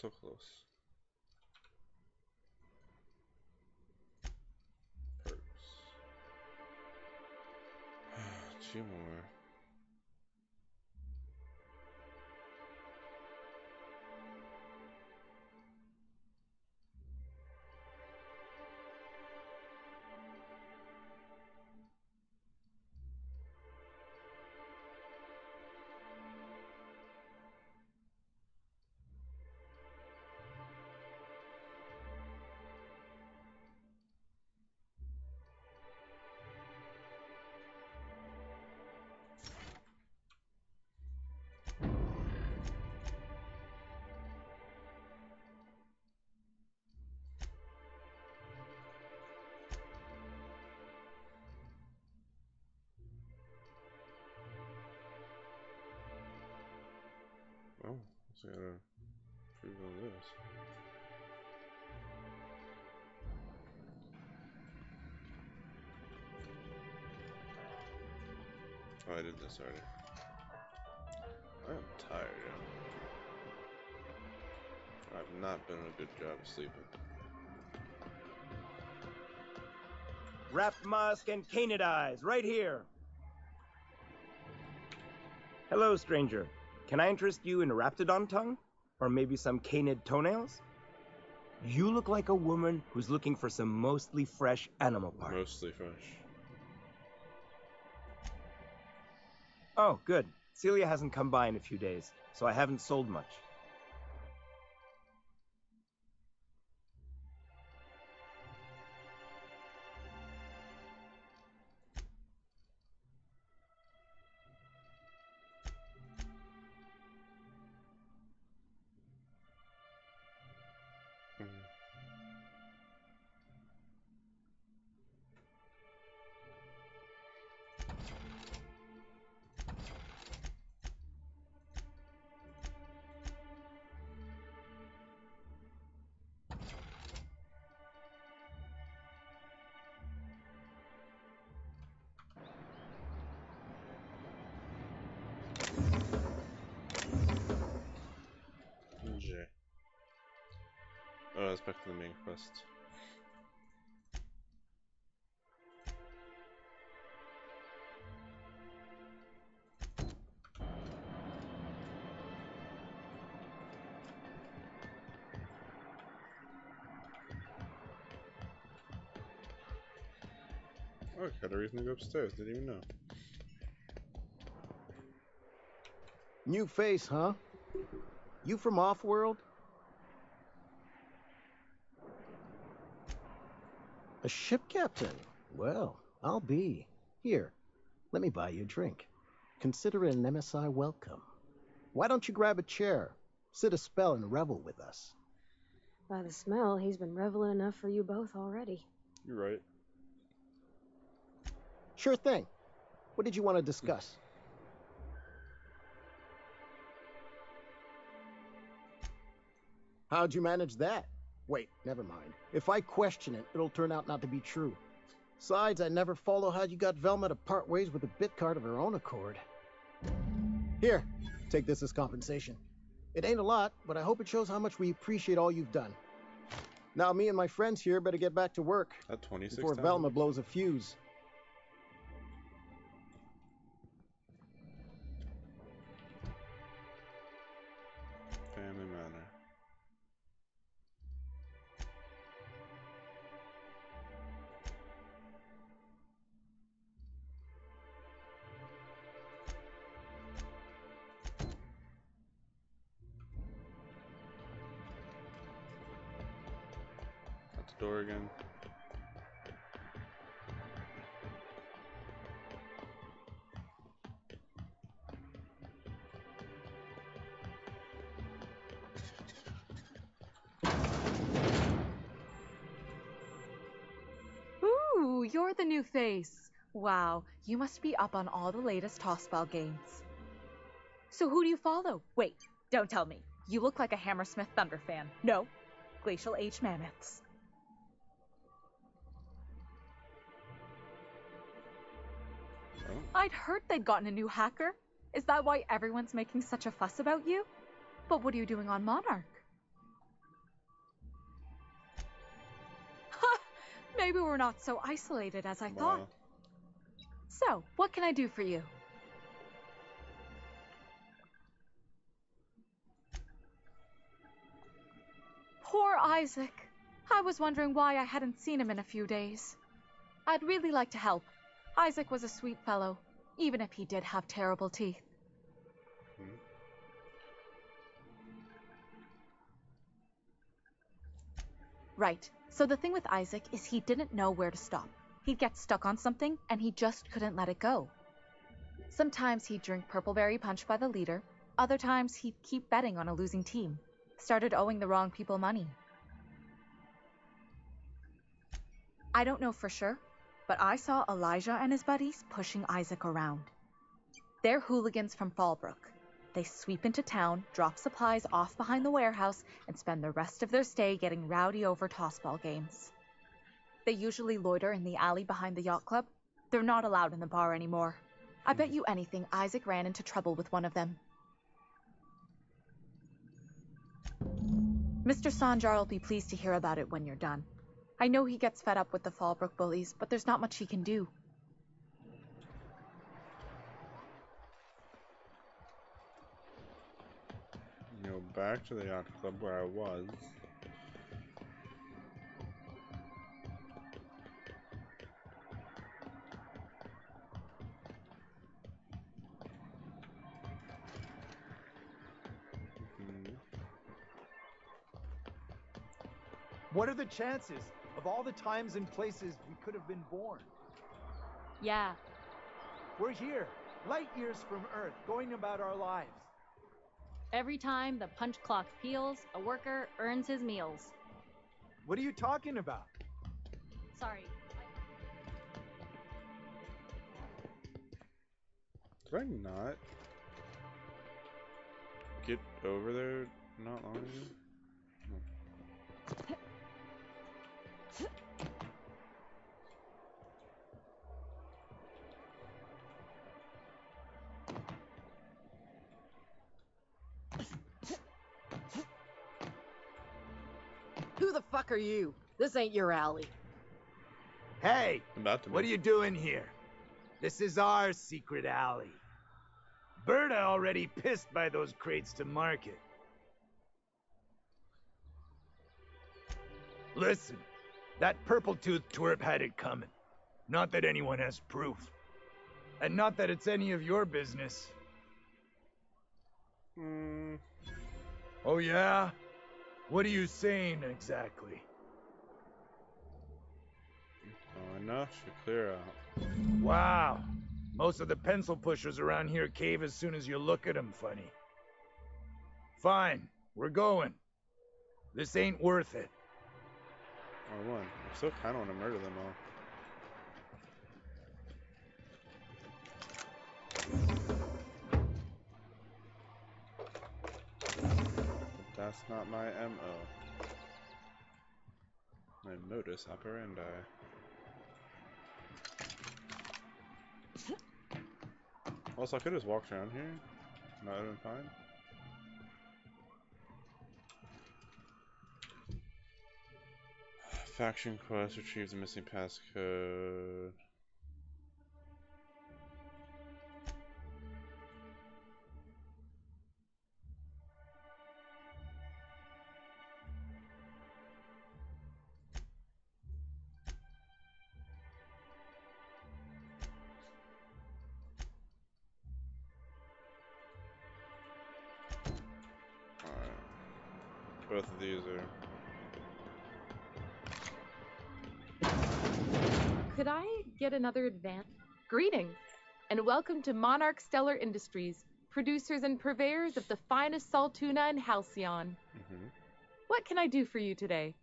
So close. Perks. 2 more. Oh, so I gotta prove on this. Oh, I did this already. I am tired, yo. I've not been a good job of sleeping. Wrapped musk and canid eyes, right here. Hello, stranger. Can I interest you in raptidon tongue? Or maybe some canid toenails? You look like a woman who's looking for some mostly fresh animal parts. Mostly fresh. Oh, good. Celia hasn't come by in a few days, so I haven't sold much. J. Oh, that's back to the main quest. Oh, I had a reason to go upstairs. Didn't even know. New face, huh? You from off-world? A ship captain? Well, I'll be. Here, let me buy you a drink. Consider it an MSI welcome. Why don't you grab a chair? Sit a spell and revel with us. By the smell, he's been reveling enough for you both already. You're right. Sure thing. What did you want to discuss? How'd you manage that? Wait, never mind. If I question it, it'll turn out not to be true. Besides, I never follow how you got Velma to part ways with a bit card of her own accord. Here, take this as compensation. It ain't a lot, but I hope it shows how much we appreciate all you've done. Now me and my friends here better get back to work At 26 before Velma blows a fuse. Family Manor. At the door again. Ooh, you're the new face. Wow, you must be up on all the latest tossball games. So who do you follow? Wait, don't tell me. You look like a Hammersmith Thunder fan. No, Glacial Age Mammoths. Oh. I'd heard they'd gotten a new hacker. Is that why everyone's making such a fuss about you? But what are you doing on Monarch? Maybe we're not so isolated as I thought. So, what can I do for you? Poor Isaac. I was wondering why I hadn't seen him in a few days. I'd really like to help. Isaac was a sweet fellow, even if he did have terrible teeth. Right. So the thing with Isaac is he didn't know where to stop. He'd get stuck on something, and he just couldn't let it go. Sometimes he'd drink Purpleberry Punch by the liter. Other times he'd keep betting on a losing team. Started owing the wrong people money. I don't know for sure, but I saw Elijah and his buddies pushing Isaac around. They're hooligans from Fallbrook. They sweep into town, drop supplies off behind the warehouse, and spend the rest of their stay getting rowdy over tossball games. They usually loiter in the alley behind the yacht club. They're not allowed in the bar anymore. I bet you anything Isaac ran into trouble with one of them. Mr. Sanjar will be pleased to hear about it when you're done. I know he gets fed up with the Fallbrook bullies, but there's not much he can do. No back to the yacht club where I was. What are the chances of all the times and places we could have been born? Yeah. We're here, light years from Earth, going about our lives. Every time the punch clock peals, a worker earns his meals. What are you talking about? Sorry. Did I not get over there not long ago? Who the fuck are you? This ain't your alley. Hey, About to be. what are you doing here? This is our secret alley. Berta already pissed by those crates to market. Listen, that purple-toothed twerp had it coming. Not that anyone has proof. And not that it's any of your business. Oh yeah? What are you saying exactly? Oh, enough to clear out. Wow. Most of the pencil pushers around here cave as soon as you look at them funny. Fine, we're going. This ain't worth it. Or one. I still kind of want to murder them all. But that's not my MO. My modus operandi. Also, I could have just walked around here. That would have been fine. Faction quest, retrieve the missing passcode. Both of these are... Could I get another advance? Greetings, and welcome to Monarch Stellar Industries, producers and purveyors of the finest salt tuna in Halcyon. What can I do for you today?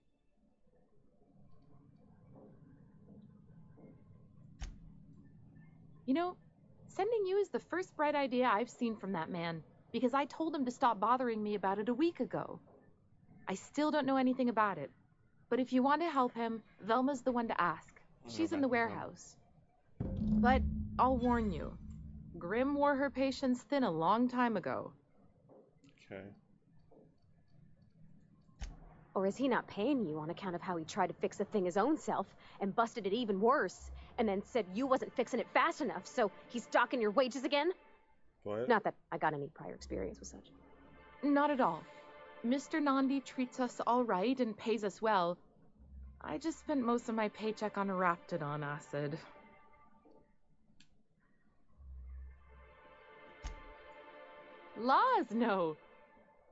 You know, sending you is the first bright idea I've seen from that man, because I told him to stop bothering me about it a week ago. I still don't know anything about it, but if you want to help him, Velma's the one to ask. She's in the warehouse. But I'll warn you, Grim wore her patience thin a long time ago. Okay. Or is he not paying you on account of how he tried to fix the thing his own self and busted it even worse, and then said you wasn't fixing it fast enough, so he's docking your wages again? What? Not that I got any prior experience with such. Not at all. Mr. Nandi treats us all right and pays us well. I just spent most of my paycheck on Raptidon acid. Laws, no.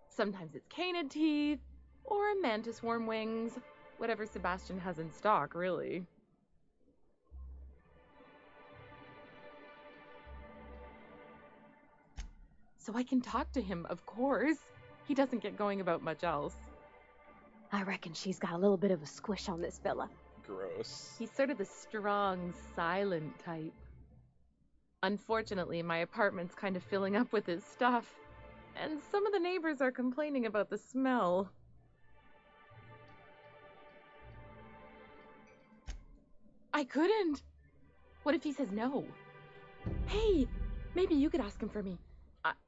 Sometimes it's canid teeth, or mantis worm wings. Whatever Sebastian has in stock, really. So I can talk to him, of course. He doesn't get going about much else. I reckon she's got a little bit of a squish on this fella. Gross. He's sort of the strong, silent type. Unfortunately, my apartment's kind of filling up with his stuff, and some of the neighbors are complaining about the smell. I couldn't. What if he says no? Hey, maybe you could ask him for me.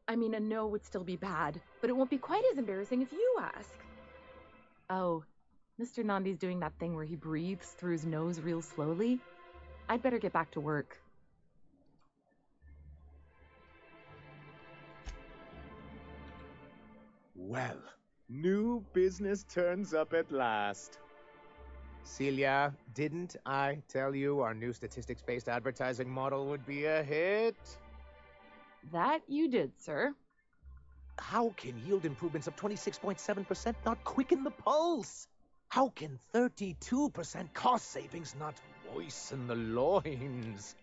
I mean, a no would still be bad, but it won't be quite as embarrassing if you ask. Oh, Mr. Nandi's doing that thing where he breathes through his nose real slowly. I'd better get back to work. Well, new business turns up at last. Celia, didn't I tell you our new statistics-based advertising model would be a hit? That you did, sir. How can yield improvements of 26.7% not quicken the pulse? How can 32% cost savings not moisten the loins?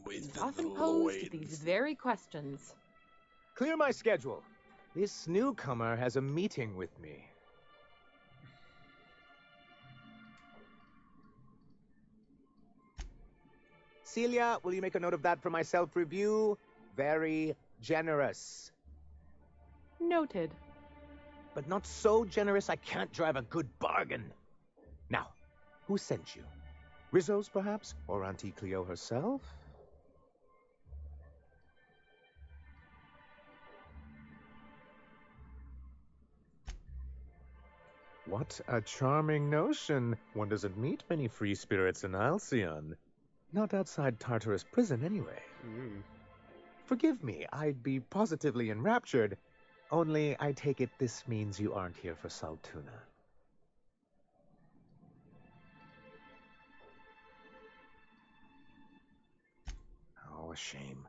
You've often posed these very questions. Clear my schedule. This newcomer has a meeting with me. Celia, will you make a note of that for my self-review? Very generous. Noted. But not so generous I can't drive a good bargain. Now, who sent you? Rizzo's, perhaps? Or Auntie Cleo herself? What a charming notion. One doesn't meet many free spirits in Alcyon. Not outside Tartarus prison, anyway. Forgive me, I'd be positively enraptured. Only, I take it this means you aren't here for Saltuna. Oh, a shame.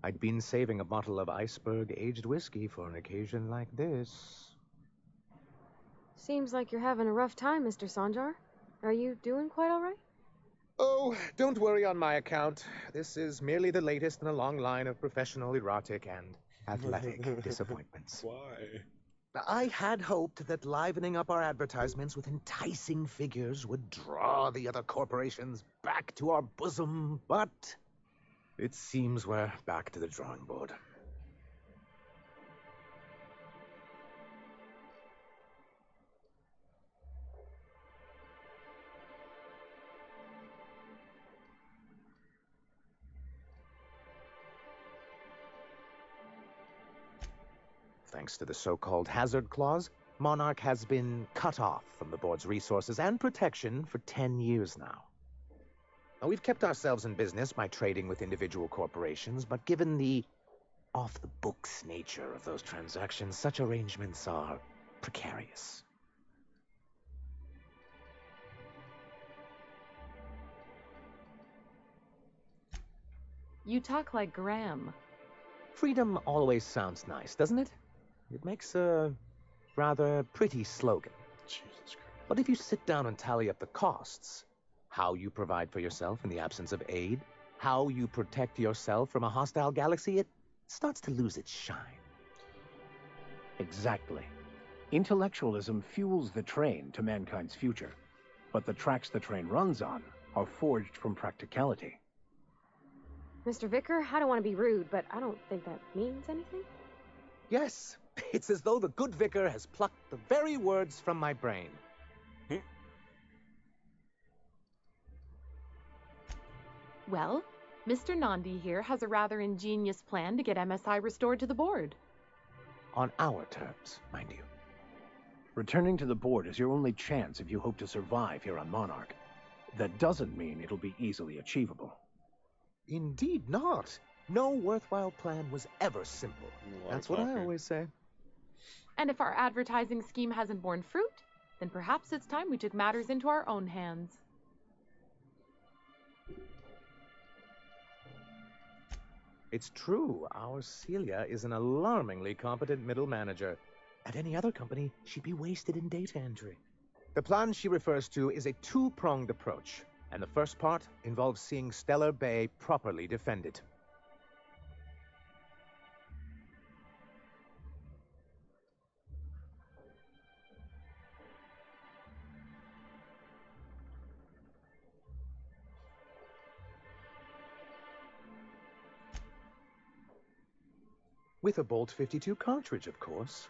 I'd been saving a bottle of iceberg-aged whiskey for an occasion like this. Seems like you're having a rough time, Mr. Sanjar. Are you doing quite all right? Oh, don't worry on my account. This is merely the latest in a long line of professional erotic and athletic disappointments. Why? I had hoped that livening up our advertisements with enticing figures would draw the other corporations back to our bosom, but it seems we're back to the drawing board. Thanks to the so-called hazard clause, Monarch has been cut off from the board's resources and protection for 10 years now. Now, we've kept ourselves in business by trading with individual corporations, but given the off-the-books nature of those transactions, such arrangements are precarious. You talk like Graham. Freedom always sounds nice, doesn't it? It makes a rather pretty slogan. Jesus Christ. But if you sit down and tally up the costs, how you provide for yourself in the absence of aid, how you protect yourself from a hostile galaxy, it starts to lose its shine. Exactly. Intellectualism fuels the train to mankind's future, but the tracks the train runs on are forged from practicality. Mr. Vicar, I don't want to be rude, but I don't think that means anything. Yes, it's as though the good vicar has plucked the very words from my brain. Well, Mr. Nandi here has a rather ingenious plan to get MSI restored to the board. On our terms, mind you. Returning to the board is your only chance if you hope to survive here on Monarch. That doesn't mean it'll be easily achievable. Indeed not. No worthwhile plan was ever simple. That's what I always say. And if our advertising scheme hasn't borne fruit, then perhaps it's time we took matters into our own hands. It's true, our Celia is an alarmingly competent middle manager. At any other company, she'd be wasted in data entry. The plan she refers to is a two-pronged approach, and the first part involves seeing Stellar Bay properly defended. With a Bolt 52 cartridge, of course.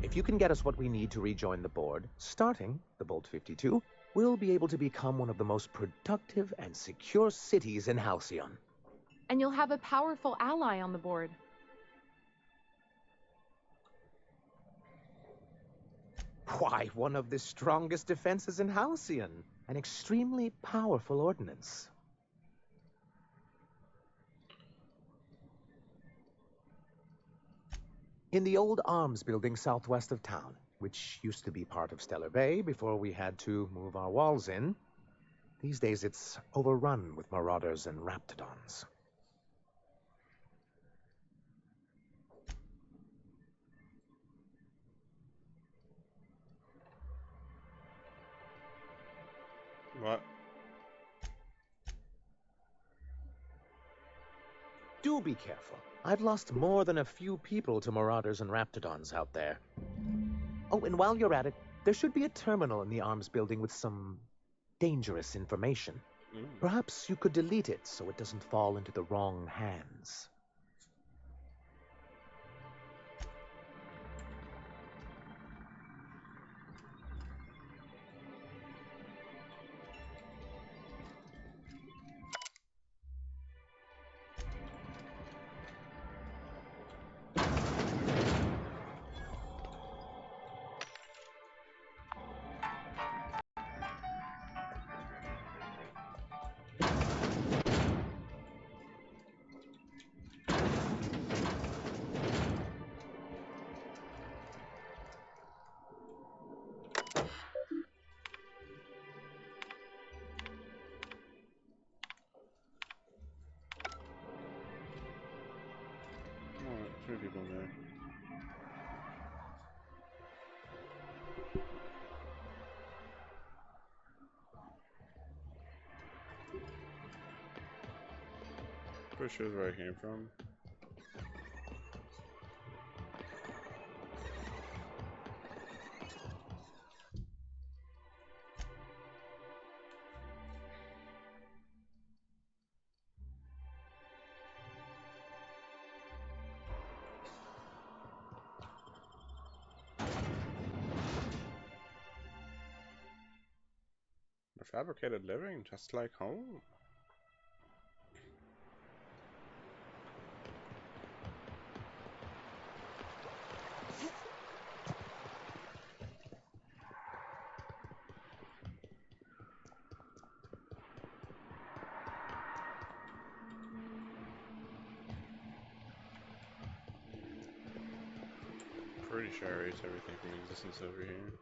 If you can get us what we need to rejoin the board, starting the Bolt 52, we'll be able to become one of the most productive and secure cities in Halcyon. And you'll have a powerful ally on the board. Why, one of the strongest defenses in Halcyon. An extremely powerful ordnance. In the old arms building southwest of town, which used to be part of Stellar Bay before we had to move our walls in. These days it's overrun with marauders and raptidons. What? Do be careful. I've lost more than a few people to marauders and raptidons out there. Oh, and while you're at it, there should be a terminal in the arms building with some dangerous information. Perhaps you could delete it so it doesn't fall into the wrong hands. Too many people in there. Pretty sure where I came from. A fabricated living, just like home. Pretty sure I erased everything from existence over here.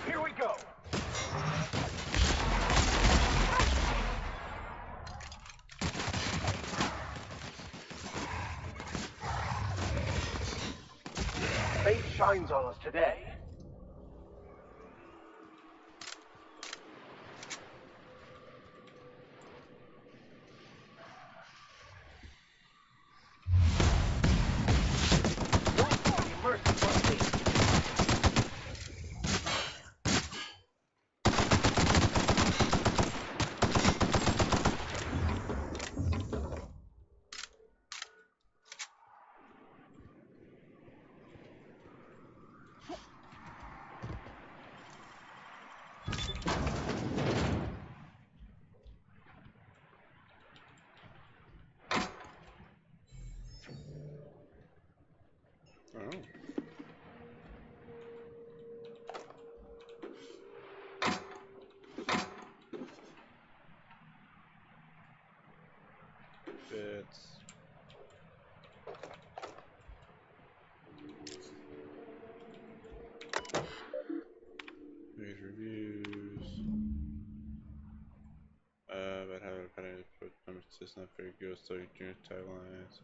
Here we go. Fate shines on us today. Oh. Bits. Read reviews. But how to put it's not very good, so you do taglines.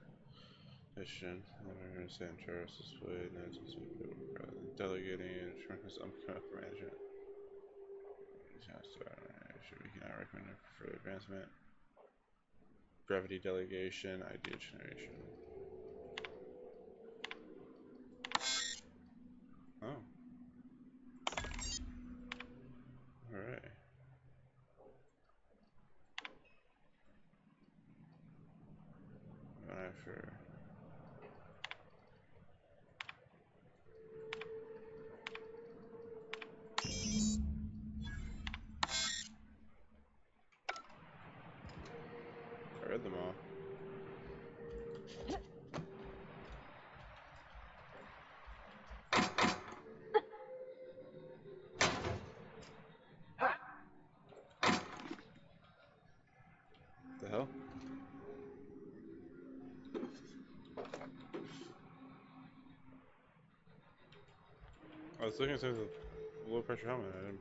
Mission. I'm going to say Charles displayed. Delegating and shrunken upper management. We cannot recommend it for advancement. Brevity delegation, idea generation. Oh. Alright. For I read them all. was looking at the low pressure helmet. I didn't...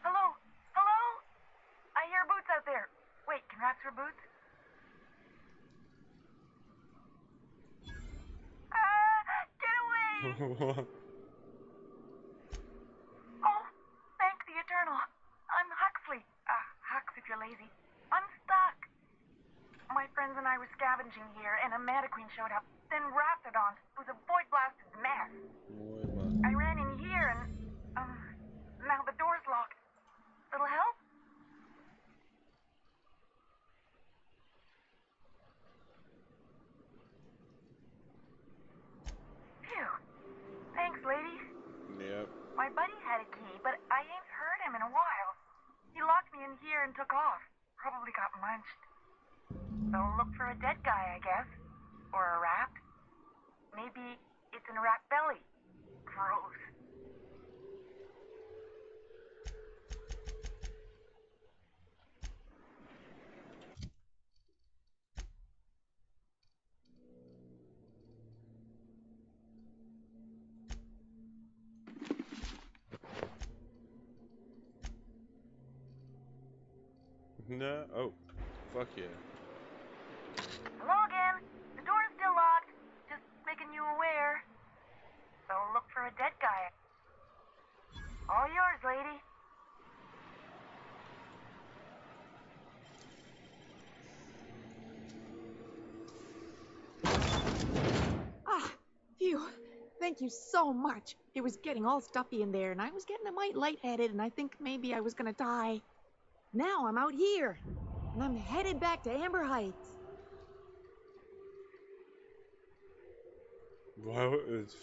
Hello? Hello? I hear boots out there. Wait, can rats hear boots? Get away! Oh, thank the Eternal. I'm Huxley. Hux if you're lazy. I'm stuck. My friends and I were scavenging here, and a Meta Queen showed up. Then Raptidons. It was a void-blasted mess. I ran in here, and, now the door's locked. Little help? Phew. Thanks, ladies. Yep. My buddy had a key, but I ain't heard him in a while. He locked me in here and took off. Probably got munched. So look for a dead guy, I guess. Or a rat. Maybe it's in a rat belly. Gross. No. Oh. Fuck yeah. Hello again. The door is still locked. Just making you aware. So look for a dead guy. All yours, lady. Ah, phew. Thank you so much. It was getting all stuffy in there, and I was getting a mite lightheaded, and I think maybe I was gonna die. Now I'm out here, and I'm headed back to Amber Heights. Why is...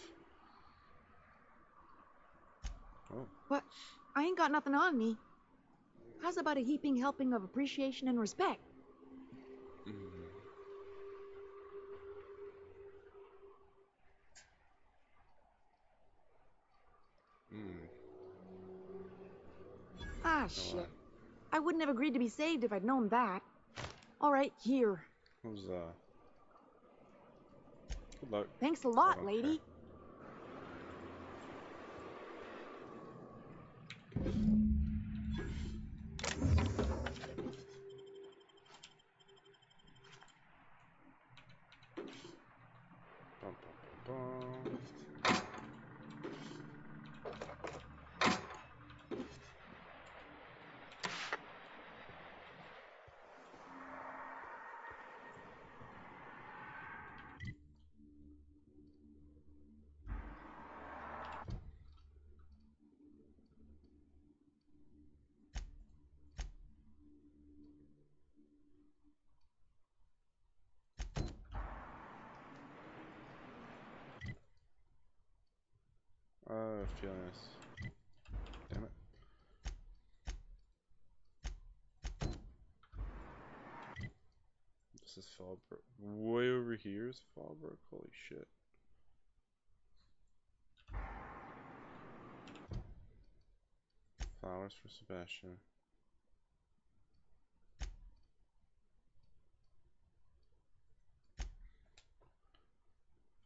Oh. But I ain't got nothing on me. How's about a heaping helping of appreciation and respect? Ah, shit. I wouldn't have agreed to be saved if I'd known that. All right, here. Who's Good luck. Thanks a lot, lady. Bum, bum, bum. Feeling this. Damn it. This is Fallbrook. Way over here is Fallbrook. Holy shit. Flowers for Sebastian.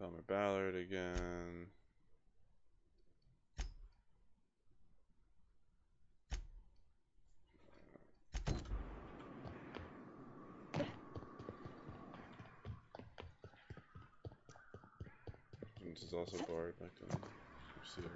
Felmer Ballard again. This is also barred back to receiver.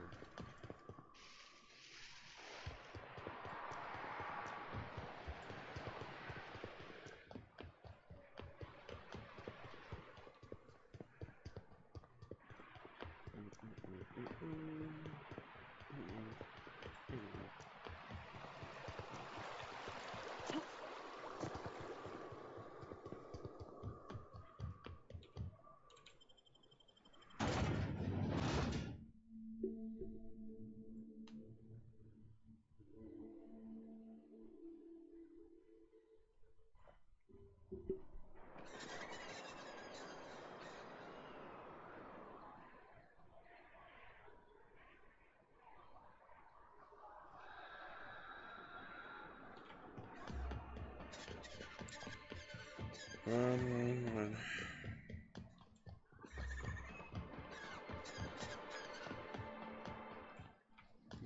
Run.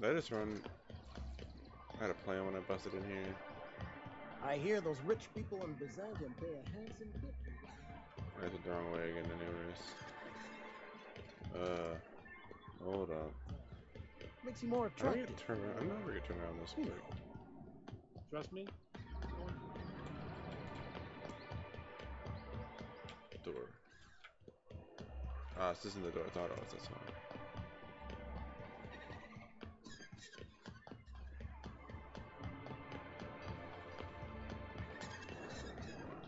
Did I just run? I had a plan when I busted in here. I hear those rich people in Byzantium pay a handsome tip. I went the wrong way again, anyways. Hold up. Makes you more attractive. I'm never gonna turn around this quick. Trust me. Door. Ah, this isn't the door I thought it was. That's one.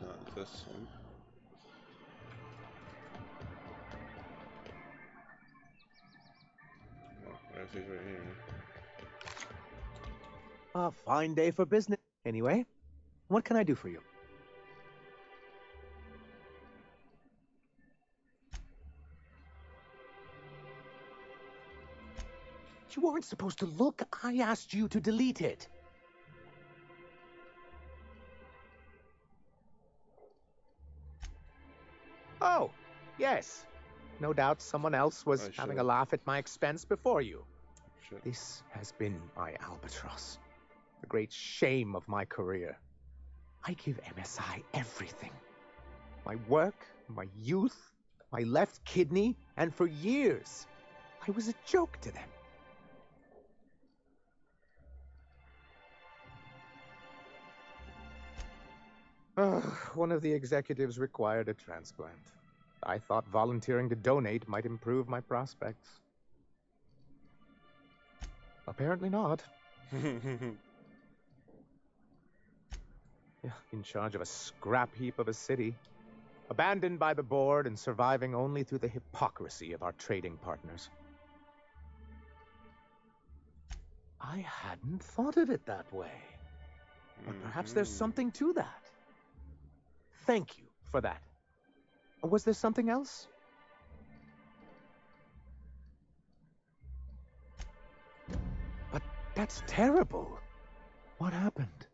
Not this one. Oh, I see right here. A fine day for business. Anyway, what can I do for you? You weren't supposed to look. I asked you to delete it. Oh, yes. No doubt someone else was having a laugh at my expense before you. This has been my albatross. The great shame of my career. I give MSI everything. My work, my youth, my left kidney, and for years, I was a joke to them. One of the executives required a transplant. I thought volunteering to donate might improve my prospects. Apparently not. In charge of a scrap heap of a city, abandoned by the board and surviving only through the hypocrisy of our trading partners. I hadn't thought of it that way. But perhaps there's something to that. Thank you for that. Was there something else? But that's terrible. What happened?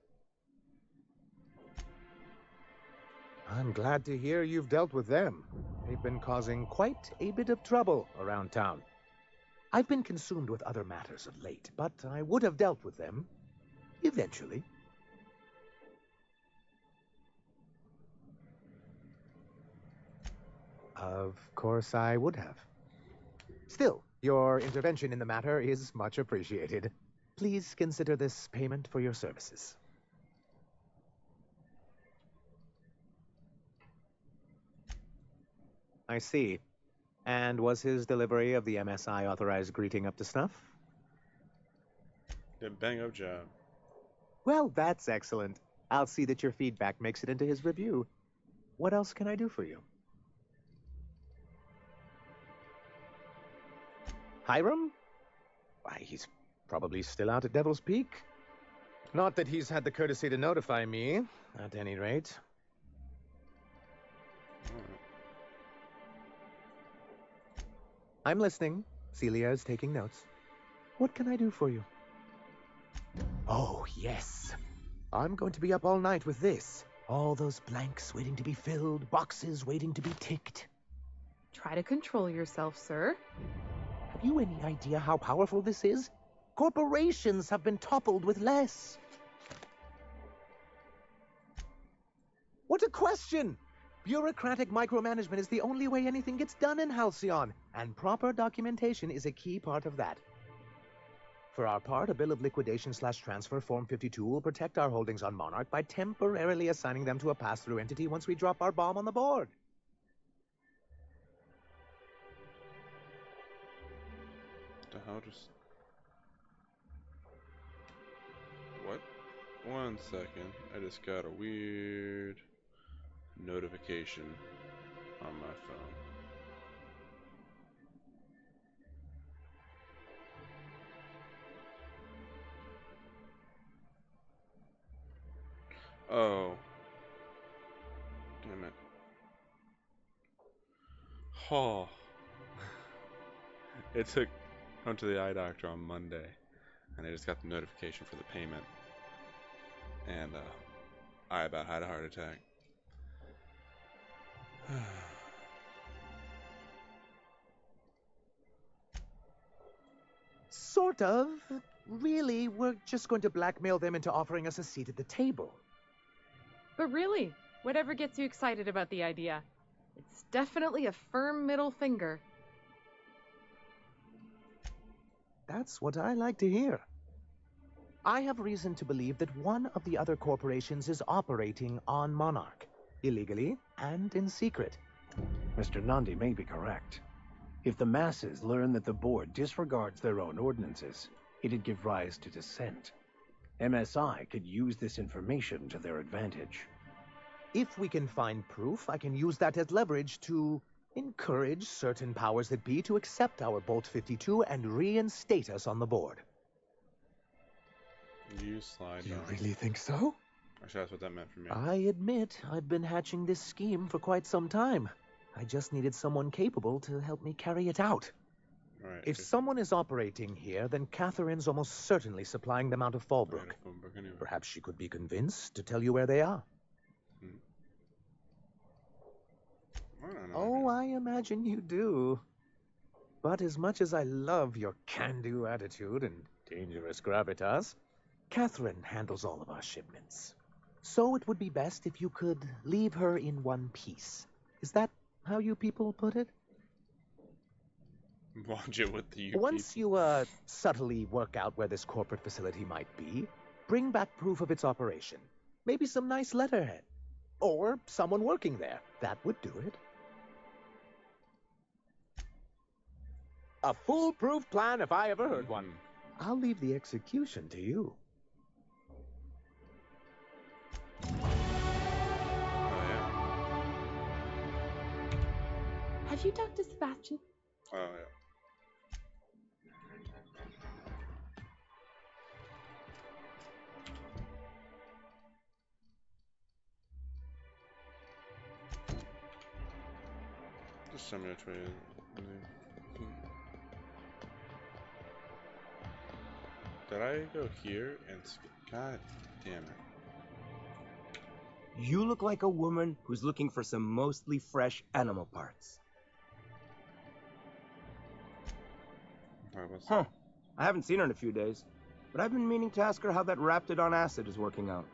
I'm glad to hear you've dealt with them. They've been causing quite a bit of trouble around town. I've been consumed with other matters of late, but I would have dealt with them eventually. Of course I would have. Still, your intervention in the matter is much appreciated. Please consider this payment for your services. I see. And was his delivery of the MSI authorized greeting up to snuff? Good bang-up job. Well, that's excellent. I'll see that your feedback makes it into his review. What else can I do for you? Hiram? Why, he's probably still out at Devil's Peak. Not that he's had the courtesy to notify me, at any rate. I'm listening. Celia is taking notes. What can I do for you? Oh, yes. I'm going to be up all night with this. All those blanks waiting to be filled, boxes waiting to be ticked. Try to control yourself, sir. Have you any idea how powerful this is? Corporations have been toppled with less. What a question! Bureaucratic micromanagement is the only way anything gets done in Halcyon, and proper documentation is a key part of that. For our part, a bill of liquidation/transfer Form 52 will protect our holdings on Monarch by temporarily assigning them to a pass-through entity once we drop our bomb on the board. The hell just... What? 1 second. I just got a weird notification on my phone. Oh. Damn it. Oh. It took... I went to the eye doctor on Monday, and I just got the notification for the payment. And I about had a heart attack. Sort of. Really, we're just going to blackmail them into offering us a seat at the table. But really, whatever gets you excited about the idea, it's definitely a firm middle finger. That's what I like to hear. I have reason to believe that one of the other corporations is operating on Monarch, illegally and in secret. Mr. Nandi may be correct. If the masses learn that the board disregards their own ordinances, it'd give rise to dissent. MSI could use this information to their advantage. If we can find proof, I can use that as leverage to encourage certain powers that be to accept our Bolt 52 and reinstate us on the board. You slide. You really think so? Actually, that's what that meant for me. I admit I've been hatching this scheme for quite some time. I just needed someone capable to help me carry it out. Right, if someone is operating here, then Catherine's almost certainly supplying them out of Fallbrook. Anyway. Perhaps she could be convinced to tell you where they are. Oh, I imagine you do. But as much as I love your can-do attitude and dangerous gravitas, Catherine handles all of our shipments. So it would be best if you could leave her in one piece. Is that how you people put it? Watch it with the Once you subtly work out where this corporate facility might be, bring back proof of its operation. Maybe some nice letterhead. Or someone working there. That would do it. A foolproof plan if I ever heard one. I'll leave the execution to you. Have you talked to Sebastian? Oh, yeah. Just send me a trade. Did I go here and God damn it. You look like a woman who's looking for some mostly fresh animal parts. Huh. I haven't seen her in a few days, but I've been meaning to ask her how that Raptidon acid is working out.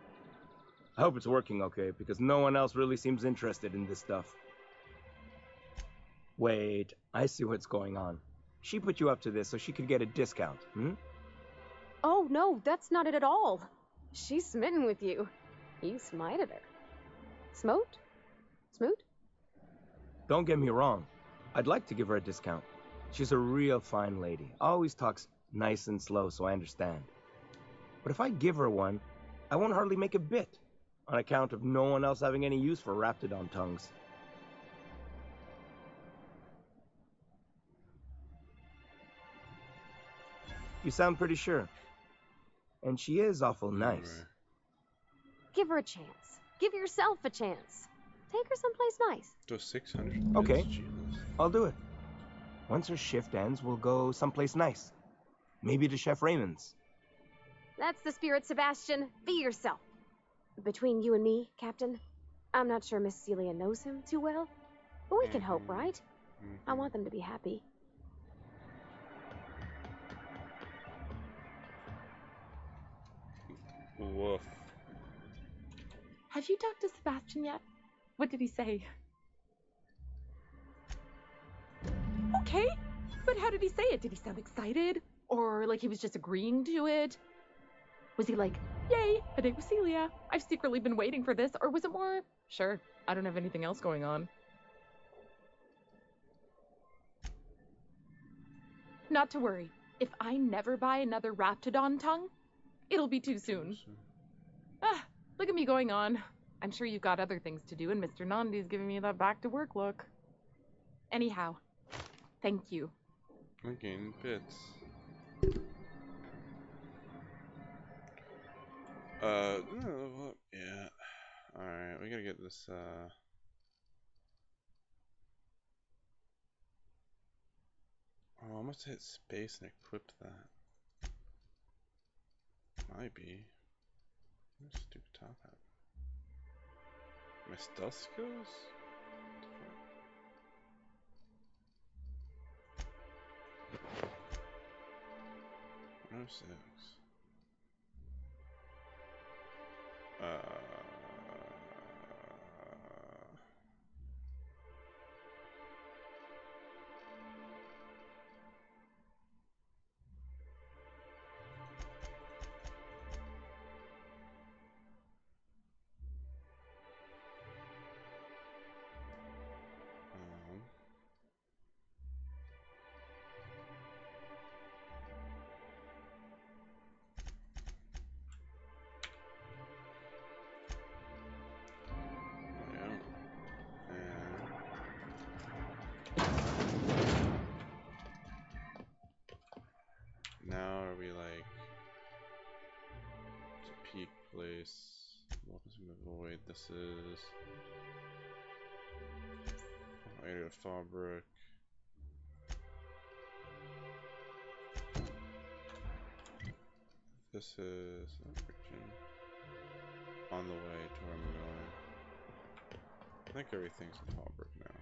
I hope it's working okay, because no one else really seems interested in this stuff. Wait, I see what's going on. She put you up to this so she could get a discount, hmm? Oh, no, that's not it at all. She's smitten with you. You smited her. Smote? Smoot? Don't get me wrong. I'd like to give her a discount. She's a real fine lady. Always talks nice and slow, so I understand. But if I give her one, I won't hardly make a bit, on account of no one else having any use for Raptidon tongues. You sound pretty sure. And she is awful nice. Give her a chance. Give yourself a chance. Take her someplace nice. Just 600. Okay, I'll do it. Once her shift ends, we'll go someplace nice. Maybe to Chef Raymond's. That's the spirit, Sebastian. Be yourself. Between you and me, Captain, I'm not sure Miss Celia knows him too well, but we can hope, right? I want them to be happy. Woof. Have you talked to Sebastian yet? What did he say? Okay, but how did he say it? Did he sound excited? Or like he was just agreeing to it? Was he like, yay, a date with Celia. I've secretly been waiting for this. Or was it more, sure, I don't have anything else going on. Not to worry. If I never buy another Raptidon tongue, it'll be too soon. Ah, look at me going on. I'm sure you've got other things to do, and Mr. Nandi's giving me that back-to-work look. Anyhow, thank you. Again, bits. Yeah. Alright, we gotta get this, Oh, I must hit space and equip that. Might be. Stupid top hat. My stealth skills? 106. Now are we like it's a peak place? Welcome to the void. This is area of Fallbrook. This is on the way to where I'm going. I think everything's in Fallbrook now.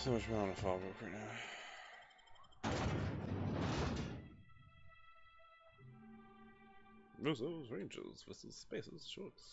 So much going on in Fallbrook right now. Those Rangers versus Spaces Shorts.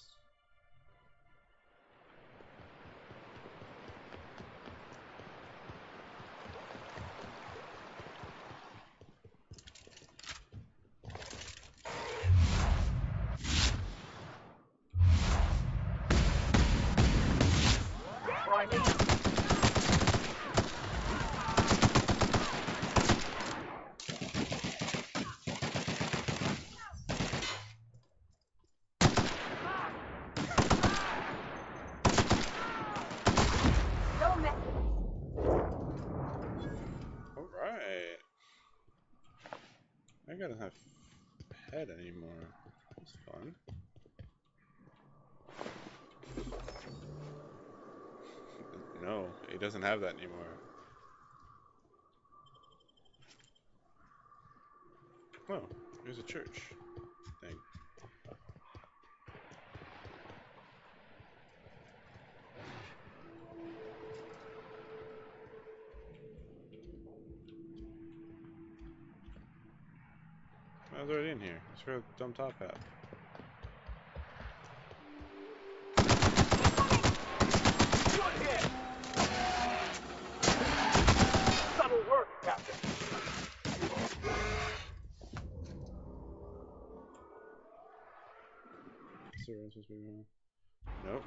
Alright. I gotta have pet anymore. That's fun. No, he doesn't have that anymore. Oh, there's a church thing. I was already in here. It's for a dumb top hat. Subtle work, Captain. So we're supposed to be wrong. Nope.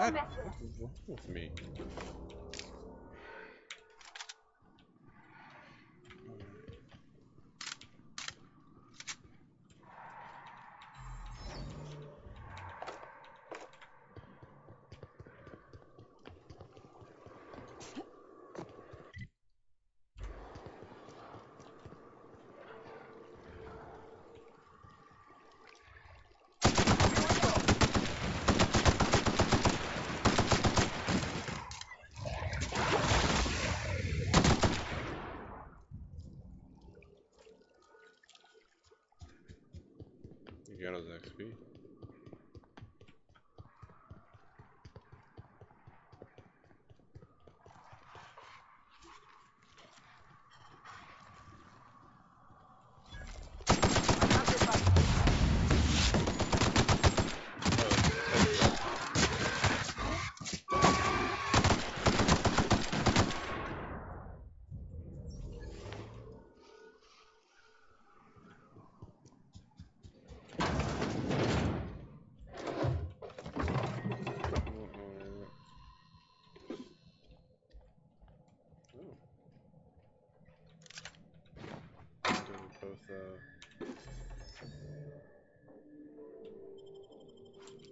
What? What's wrong with me? You got his XP.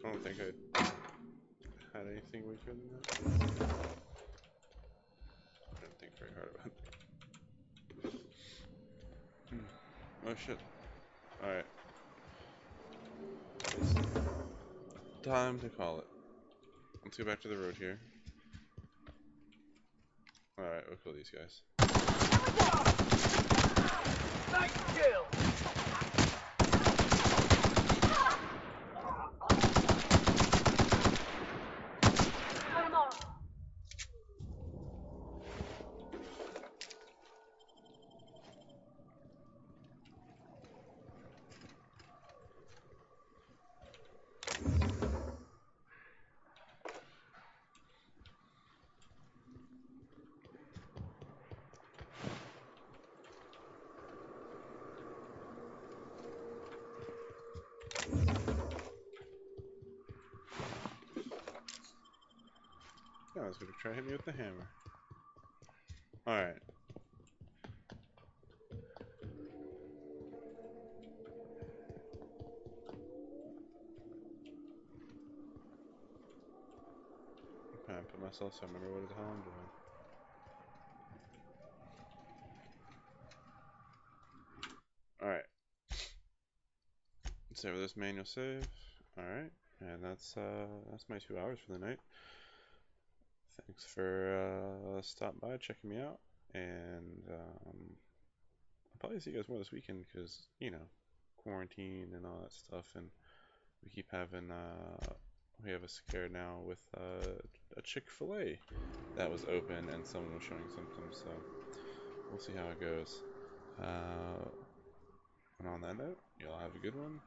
I don't think I had anything weaker than that. I didn't think very hard about it. Oh shit. Alright. Time to call it. Let's go back to the road here. Alright, we'll kill these guys. Nice kill! I was gonna try hitting me with the hammer. Alright. I put myself so I remember what the hell I'm doing. Alright. Save this manual save. Alright. And that's my 2 hours for the night. Thanks for stopping by, checking me out, and I'll probably see you guys more this weekend because, you know, quarantine and all that stuff, and we keep having we have a scare now with a Chick-fil-A that was open and someone was showing symptoms, so we'll see how it goes. And on that note, y'all have a good one.